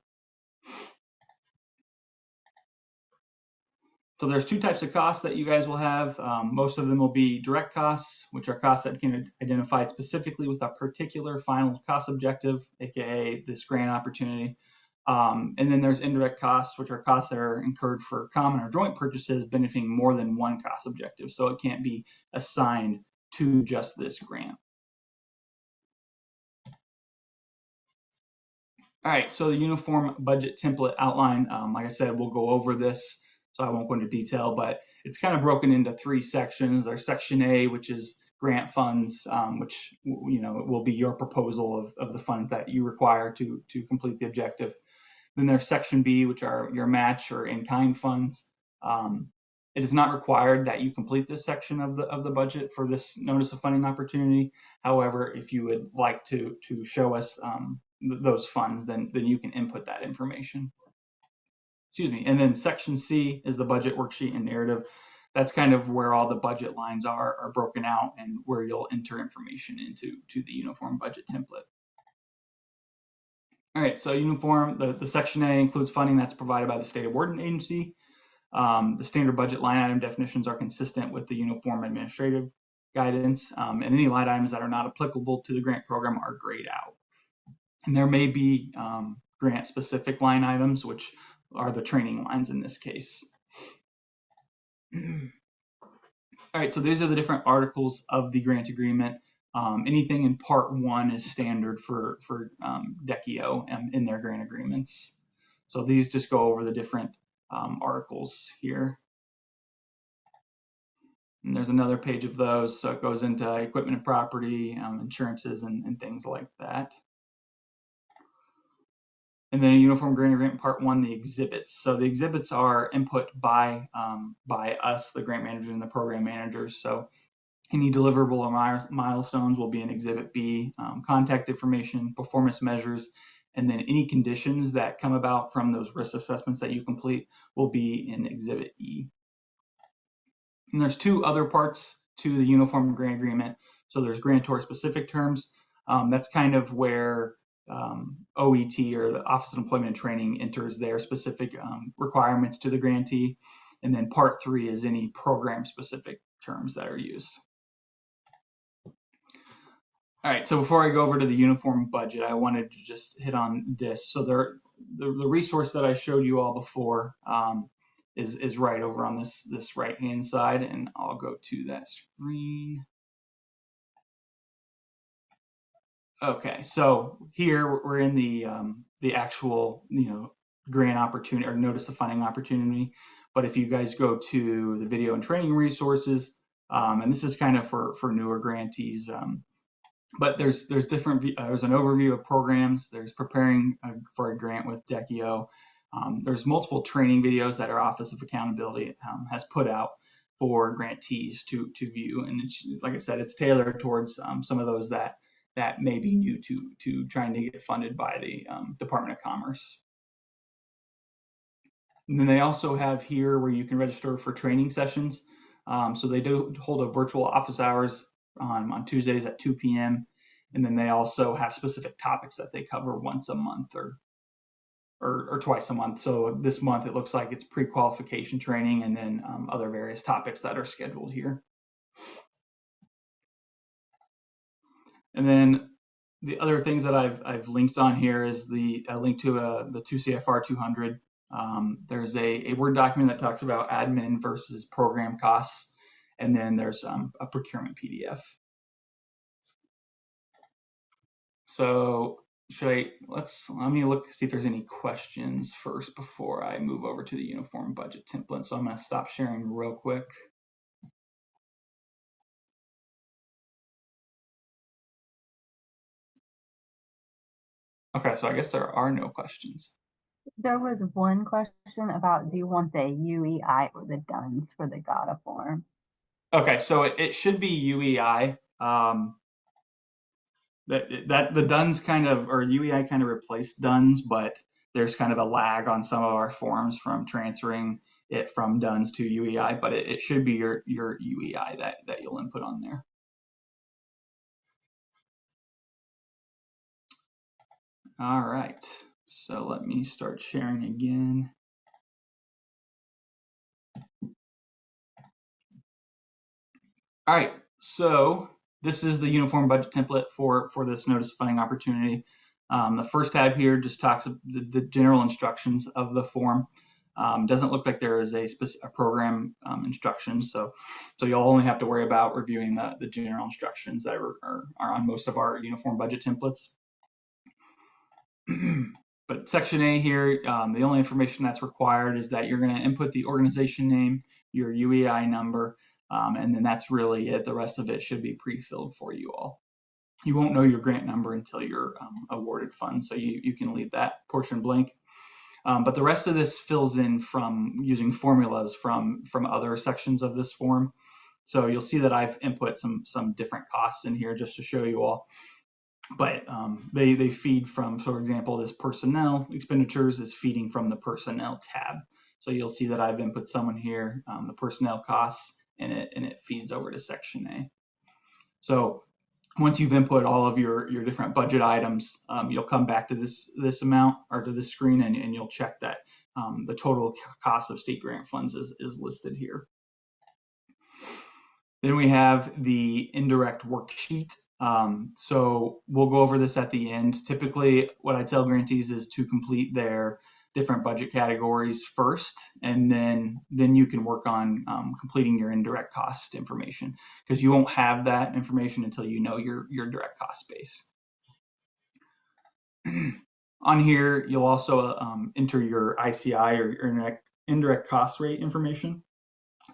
So there's two types of costs that you guys will have. Most of them will be direct costs, which are costs that can be identified specifically with a particular final cost objective, aka this grant opportunity. And then there's indirect costs, which are costs that are incurred for common or joint purchases benefiting more than one cost objective. So it can't be assigned to just this grant. All right, so the uniform budget template outline, like I said, we'll go over this, so I won't go into detail, but it's kind of broken into three sections. There's section A, which is grant funds, which will be your proposal of the funds that you require to complete the objective. Then there's section B, which are your match or in-kind funds. It is not required that you complete this section of the budget for this notice of funding opportunity. However, if you would like to show us those funds, then you can input that information. Excuse me. And then section C is the budget worksheet and narrative. That's kind of where all the budget lines are broken out and where you'll enter information into the uniform budget template. All right, so uniform, the section A includes funding that's provided by the state awarding agency. The standard budget line item definitions are consistent with the uniform administrative guidance, and any line items that are not applicable to the grant program are grayed out. And there may be grant-specific line items, which are the training lines in this case. All right, so these are the different articles of the grant agreement. Anything in part 1 is standard for DECIO in their grant agreements. So these just go over the different articles here. And there's another page of those, so it goes into equipment and property, insurances, and things like that. And then a uniform grant agreement part 1, the exhibits. So the exhibits are input by us, the grant managers and the program managers. So any deliverable or milestones will be in Exhibit B, contact information, performance measures, and then any conditions that come about from those risk assessments that you complete will be in Exhibit E. And there's two other parts to the uniform grant agreement. So there's grantor specific terms. That's kind of where OET, or the Office of Employment and Training, enters their specific requirements to the grantee. And then part 3 is any program specific terms that are used. All right, so before I go over to the uniform budget, I wanted to just hit on this. So the resource that I showed you all before is right over on this right-hand side, and I'll go to that screen. Okay, so here we're in the actual, grant opportunity or notice of funding opportunity. But if you guys go to the video and training resources, and this is kind of for newer grantees, but there's different, there's an overview of programs, there's preparing for a grant with Decio. There's multiple training videos that our Office of Accountability has put out for grantees to view. And it's, like I said, it's tailored towards some of those that may be new to trying to get funded by the Department of Commerce. And then they also have here where you can register for training sessions. So they do hold a virtual office hours on Tuesdays at 2 p.m. And then they also have specific topics that they cover once a month or twice a month. So this month it looks like it's pre-qualification training and then other various topics that are scheduled here. And then the other things that I've linked on here is the link to the 2 CFR 200. There's a Word document that talks about admin versus program costs. And then there's a procurement PDF. So let me look, see if there's any questions first before I move over to the uniform budget template. So I'm going to stop sharing real quick. Okay, so I guess there are no questions. There was one question about, do you want the UEI or the DUNS for the GATA form? Okay, so it should be UEI. That the DUNS kind of, or UEI kind of replaced DUNS, but there's kind of a lag on some of our forms from transferring it from DUNS to UEI, but it should be your UEI that you'll input on there. All right, so let me start sharing again. All right, so this is the uniform budget template for this notice of funding opportunity. The first tab here just talks of the general instructions of the form. Doesn't look like there is a program instruction, so you'll only have to worry about reviewing the general instructions that are on most of our uniform budget templates. But section A here, the only information that's required is that you're going to input the organization name, your UEI number, and then that's really it. The rest of it should be pre-filled for you all. You won't know your grant number until you're awarded funds, so you can leave that portion blank. But the rest of this fills in from using formulas from other sections of this form. So you'll see that I've input some different costs in here just to show you all. But they feed from, so for example, this personnel expenditures is feeding from the personnel tab. So you'll see that I've input someone here, the personnel costs, and it feeds over to section A. So once you've input all of your different budget items, you'll come back to this amount or to this screen, and you'll check that the total cost of state grant funds is listed here. Then we have the indirect worksheet. So we'll go over this at the end. Typically, what I tell grantees is to complete their different budget categories first, and then you can work on completing your indirect cost information, because you won't have that information until you know your direct cost base. On here, you'll also enter your ICI or your indirect cost rate information.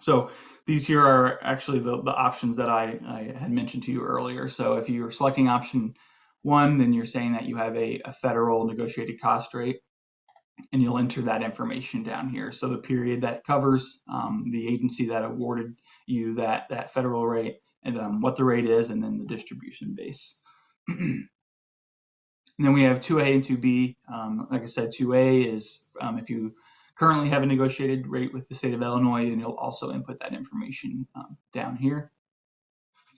So these here are actually the options that I had mentioned to you earlier. So if you're selecting option 1, then you're saying that you have a federal negotiated cost rate, and you'll enter that information down here. So the period that covers, the agency that awarded you that federal rate, and what the rate is, and then the distribution base. And then we have 2A and 2B. Like I said, 2A is if you currently have a negotiated rate with the state of Illinois, and you'll also input that information down here.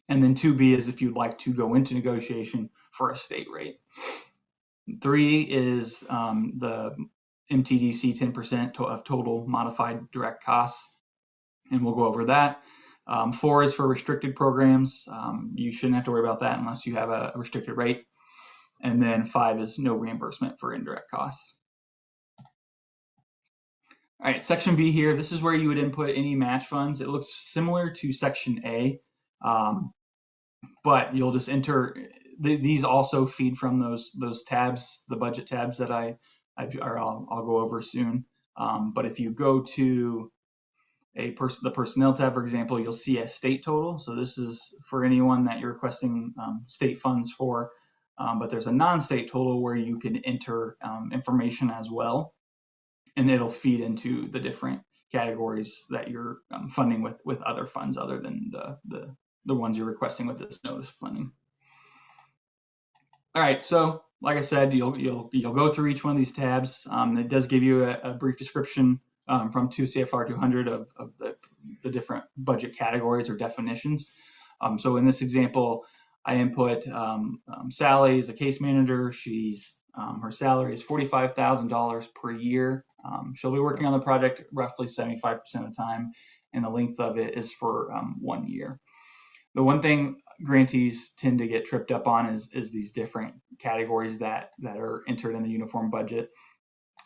And then 2B is if you'd like to go into negotiation for a state rate. 3 is the MTDC 10% of total modified direct costs, and we'll go over that. 4 is for restricted programs. You shouldn't have to worry about that unless you have a restricted rate. And then 5 is no reimbursement for indirect costs. All right, section B here, this is where you would input any match funds. It looks similar to section A, but you'll just enter, these also feed from those tabs, the budget tabs that I'll go over soon. But if you go to the personnel tab, for example, you'll see a state total. So this is for anyone that you're requesting state funds for, but there's a non-state total where you can enter information as well, and it'll feed into the different categories that you're funding with other funds other than the ones you're requesting with this notice funding. All right, so like I said, you'll go through each one of these tabs. It does give you a brief description from 2 CFR 200 of the different budget categories or definitions. So in this example, I input Sally is a case manager. She's her salary is $45,000 per year. She'll be working on the project roughly 75% of the time, and the length of it is for 1 year. The one thing grantees tend to get tripped up on is these different categories that are entered in the uniform budget.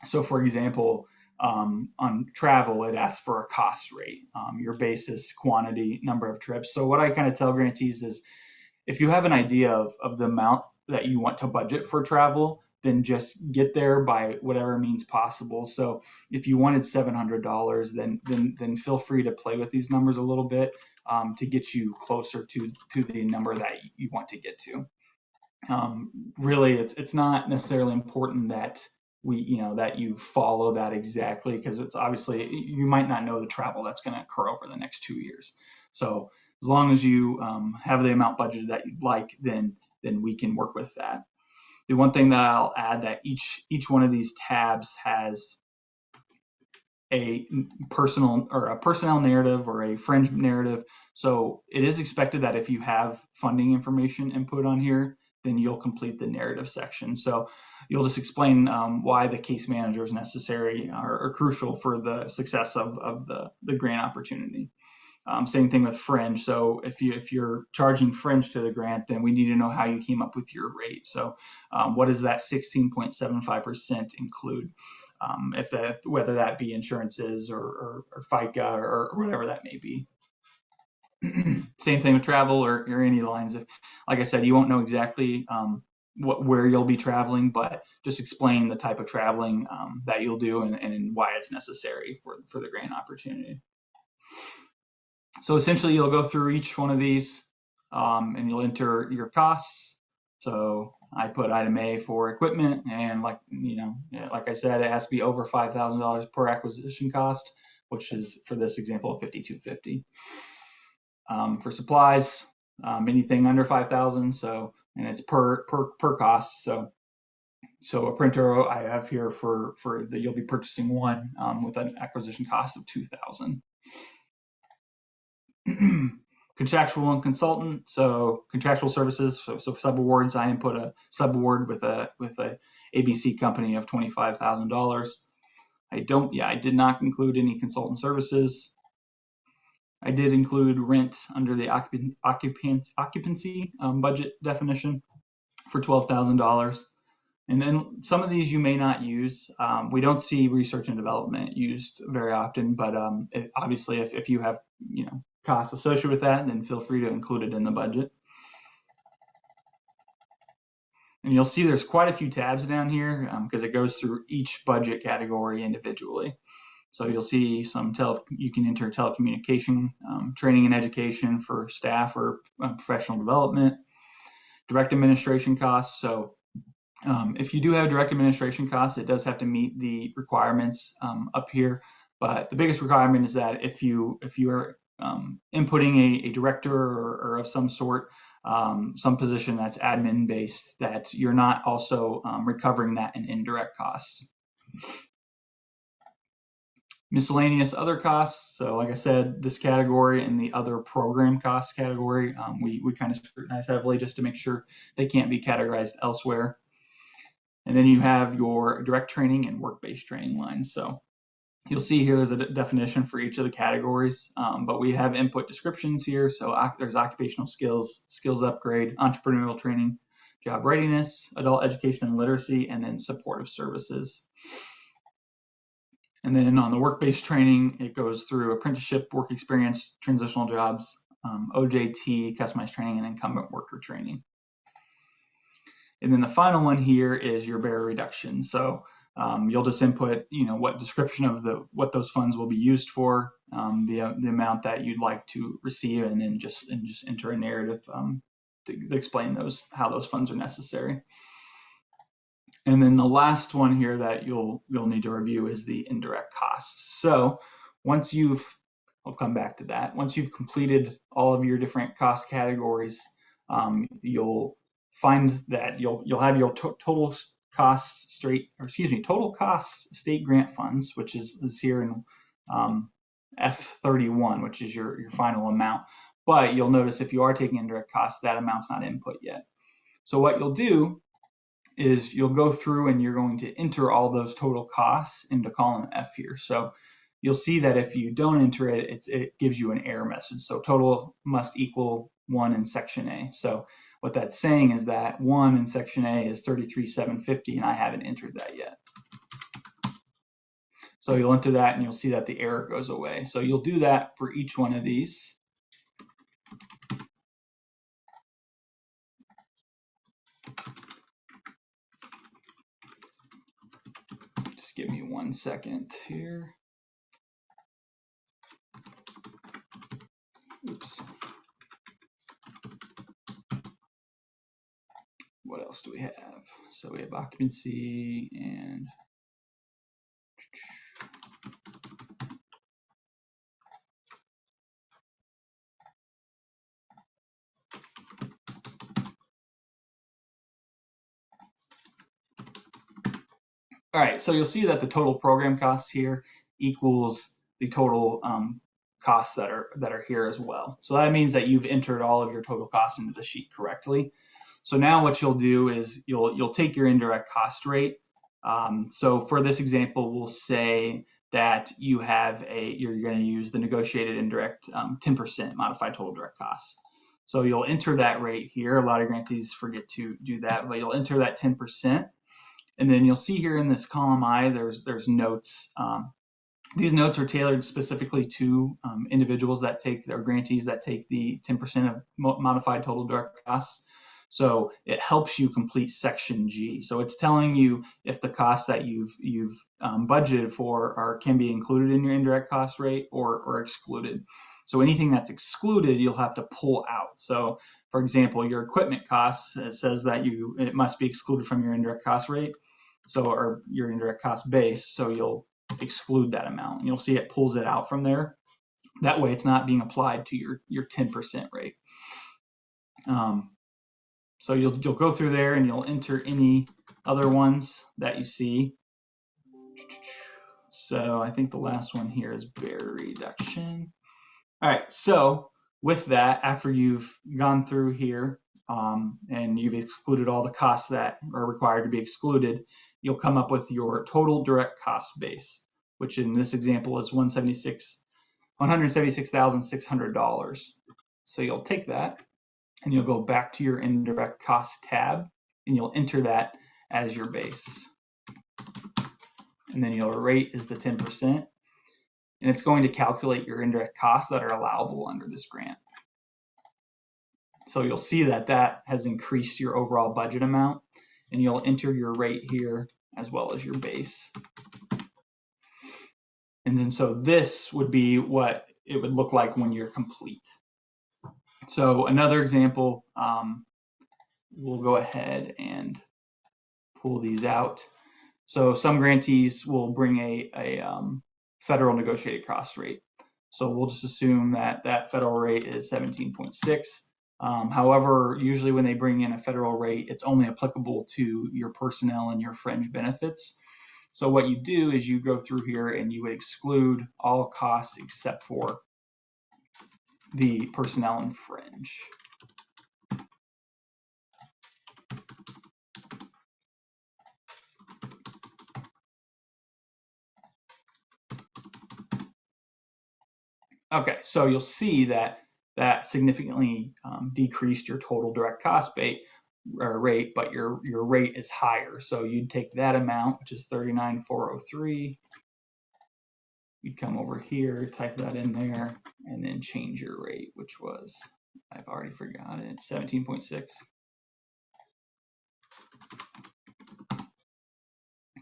So for example, on travel, it asks for a cost rate, your basis, quantity, number of trips. So what I kind of tell grantees is, if you have an idea of the amount that you want to budget for travel, then just get there by whatever means possible. So if you wanted $700, then feel free to play with these numbers a little bit to get you closer to the number that you want to get to. Really, it's not necessarily important that that you follow that exactly, because it's obviously you might not know the travel that's going to occur over the next 2 years. So as long as you have the amount budgeted that you'd like, then we can work with that. The one thing that I'll add, that each one of these tabs has a personnel narrative or a fringe narrative. So it is expected that if you have funding information input on here, then you'll complete the narrative section. So you'll just explain why the case manager is necessary or crucial for the success of the grant opportunity. Same thing with fringe. So if you're charging fringe to the grant, then we need to know how you came up with your rate. So what does that 16.75% include? Whether that be insurances or FICA or whatever that may be. Same thing with travel or any lines. Like I said, you won't know exactly where you'll be traveling, but just explain the type of traveling that you'll do and why it's necessary for the grant opportunity. So essentially, you'll go through each one of these and you'll enter your costs. So I put item A for equipment, and like I said, it has to be over $5,000 per acquisition cost, which is for this example $5,250. For supplies, anything under $5,000, so and it's per cost. So a printer I have here for that you'll be purchasing one with an acquisition cost of $2,000. Contractual and consultant. So contractual services. So subawards, I input a subaward with a ABC company of $25,000. I did not include any consultant services. I did include rent under the occupancy budget definition for $12,000. And then some of these you may not use. We don't see research and development used very often, but obviously if you have costs associated with that, then feel free to include it in the budget. And you'll see there's quite a few tabs down here because it goes through each budget category individually. So you'll see you can enter telecommunication, training and education for staff or professional development, direct administration costs. So if you do have direct administration costs, it does have to meet the requirements up here. But the biggest requirement is that if you are inputting a director or of some sort, some position that's admin based, that you're not also recovering that in indirect costs. Miscellaneous other costs. So like I said, this category and the other program costs category, we kind of scrutinize heavily just to make sure they can't be categorized elsewhere. And then you have your direct training and work-based training lines. So you'll see here is a definition for each of the categories, but we have input descriptions here. So there's occupational skills, skills upgrade, entrepreneurial training, job readiness, adult education and literacy, and then supportive services. And then on the work-based training, it goes through apprenticeship, work experience, transitional jobs, OJT, customized training, and incumbent worker training. And then the final one here is your barrier reduction. So you'll just input, what description of what those funds will be used for, the amount that you'd like to receive, and then just enter a narrative to explain how those funds are necessary. And then the last one here that you'll need to review is the indirect costs. So once I'll come back to that. Once you've completed all of your different cost categories, you'll find that you'll have your total costs state grant funds, which is here in F31, which is your final amount. But you'll notice if you are taking indirect costs, that amount's not input yet. So what you'll do is you'll go through and you're going to enter all those total costs into column F here. So you'll see that if you don't enter it, it gives you an error message. So total must equal 1 in section A. So what that's saying is that 1 in section A is 33,750, and I haven't entered that yet. So you'll enter that and you'll see that the error goes away. So you'll do that for each one of these. Just give me 1 second here. Oops. What else do we have? So we have occupancy and all right, so you'll see that the total program costs here equals the total costs that are here as well. So that means that you've entered all of your total costs into the sheet correctly. So now what you'll do is you'll take your indirect cost rate. So for this example, we'll say that you're going to use the negotiated indirect 10% modified total direct costs. So you'll enter that rate here. A lot of grantees forget to do that, but you'll enter that 10%. And then you'll see here in this column I, there's notes. These notes are tailored specifically to individuals that take, or grantees that take the 10% of modified total direct costs. So it helps you complete section G. So it's telling you if the costs that you've budgeted for can be included in your indirect cost rate or excluded. So anything that's excluded, you'll have to pull out. So for example, your equipment costs, it says that it must be excluded from your indirect cost rate. So, or your indirect cost base. So you'll exclude that amount and you'll see it pulls it out from there. That way it's not being applied to your 10% rate. So you'll go through there and you'll enter any other ones that you see. So I think the last one here is barrier reduction. All right, so with that, after you've gone through here and you've excluded all the costs that are required to be excluded, you'll come up with your total direct cost base, which in this example is $176,600. So you'll take that and you'll go back to your indirect cost tab and you'll enter that as your base. And then your rate is the 10%. And it's going to calculate your indirect costs that are allowable under this grant. So you'll see that that has increased your overall budget amount, and you'll enter your rate here as well as your base. And then so this would be what it would look like when you're complete. So another example, we'll go ahead and pull these out. So some grantees will bring a federal negotiated cost rate. So we'll just assume that that federal rate is 17.6. However, usually when they bring in a federal rate, it's only applicable to your personnel and your fringe benefits. So what you do is you go through here and you would exclude all costs except for the personnel and fringe. Okay, so you'll see that that significantly decreased your total direct cost rate, but your rate is higher. So you'd take that amount, which is 39,403, you'd come over here, type that in there, and then change your rate, which was, I've already forgot it, 17.6.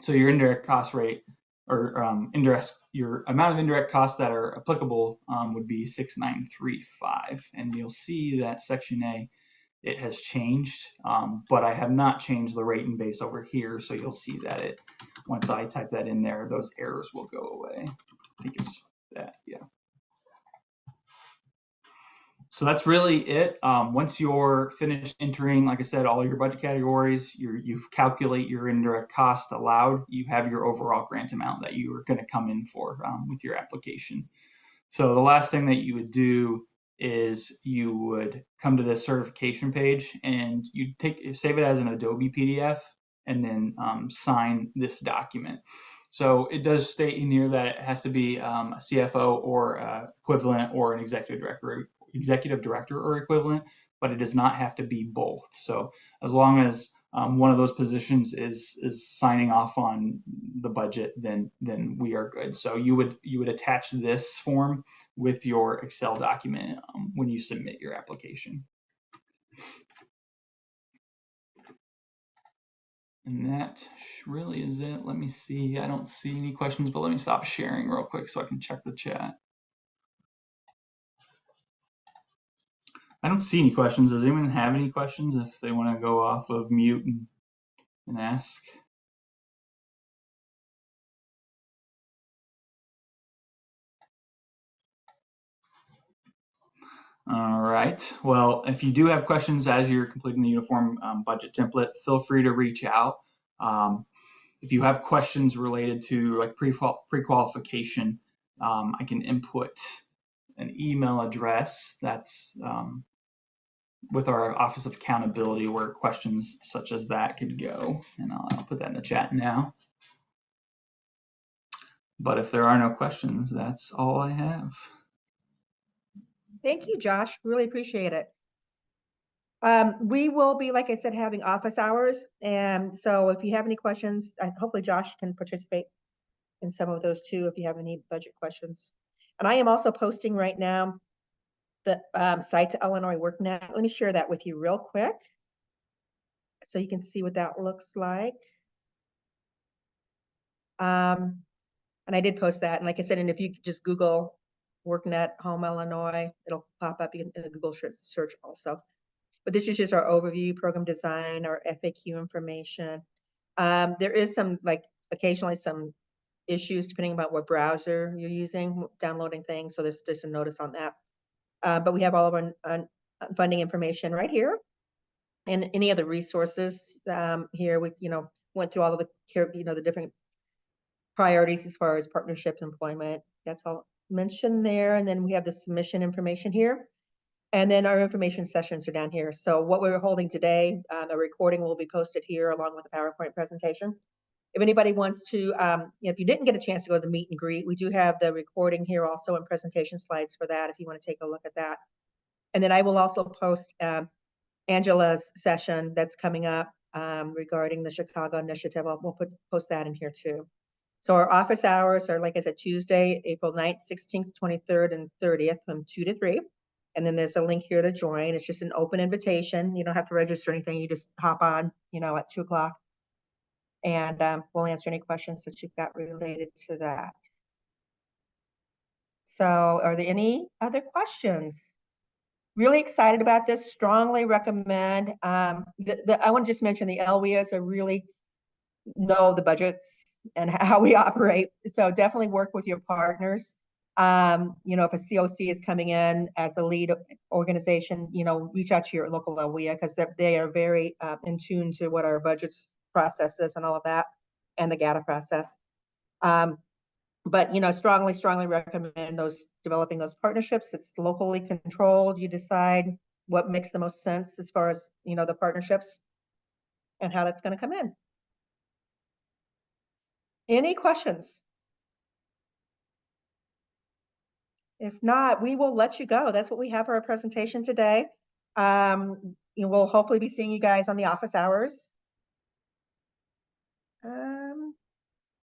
So your indirect cost rate, or your amount of indirect costs that are applicable would be 6,935. And you'll see that section A, it has changed, but I have not changed the rate and base over here. So you'll see that once I type that in there, those errors will go away. I think it's that, yeah. So that's really it. Once you're finished entering, like I said, all your budget categories, you calculate your indirect cost allowed, you have your overall grant amount that you are going to come in for with your application. So the last thing that you would do is you would come to this certification page and you save it as an Adobe PDF and then sign this document. So it does state in here that it has to be a CFO or equivalent or an executive director or equivalent, but it does not have to be both. So as long as one of those positions is signing off on the budget, then we are good. So you would attach this form with your Excel document when you submit your application. And that really is it. Let me see. I don't see any questions, but let me stop sharing real quick so I can check the chat. I don't see any questions. Does anyone have any questions if they want to go off of mute and ask? All right. Well, if you do have questions as you're completing the uniform budget template, feel free to reach out. If you have questions related to like pre-qualification, I can input an email address that's with our Office of Accountability where questions such as that could go. And I'll put that in the chat now. But if there are no questions, that's all I have. Thank you, Josh. Really appreciate it. We will be, like I said, having office hours. And so if you have any questions, hopefully Josh can participate in some of those too, if you have any budget questions. And I am also posting right now the site to Illinois workNet. Let me share that with you real quick so you can see what that looks like. And I did post that. And like I said, and if you just Google workNet home Illinois, it'll pop up in the Google search also. But this is just our overview, program design, our FAQ information. There is some, like occasionally some issues depending about what browser you're using, downloading things. So there's a notice on that. But we have all of our funding information right here. And any other resources here, we went through all of the different priorities as far as partnerships, employment. That's all mentioned there. And then we have the submission information here. And then our information sessions are down here. So what we're holding today, a recording will be posted here along with a PowerPoint presentation. If anybody wants to, if you didn't get a chance to go to the meet and greet, we do have the recording here also and presentation slides for that if you want to take a look at that. And then I will also post Angela's session that's coming up regarding the Chicago initiative. We'll post that in here too. So our office hours are, like I said, Tuesday, April 9th, 16th, 23rd, and 30th from 2 to 3. And then there's a link here to join. It's just an open invitation. You don't have to register anything. You just hop on, at 2 o'clock. And we'll answer any questions that you've got related to that. So are there any other questions? Really excited about this, strongly recommend. I want to just mention the LWIAs are really know the budgets and how we operate. So definitely work with your partners. If a COC is coming in as the lead organization, reach out to your local LWIA because they are very in tune to what our budgets process is and all of that, and the GATA process. But strongly recommend developing those partnerships. It's locally controlled. You decide what makes the most sense as far as the partnerships and how that's going to come in. Any questions? If not, we will let you go. That's what we have for our presentation today. We'll hopefully be seeing you guys on the office hours.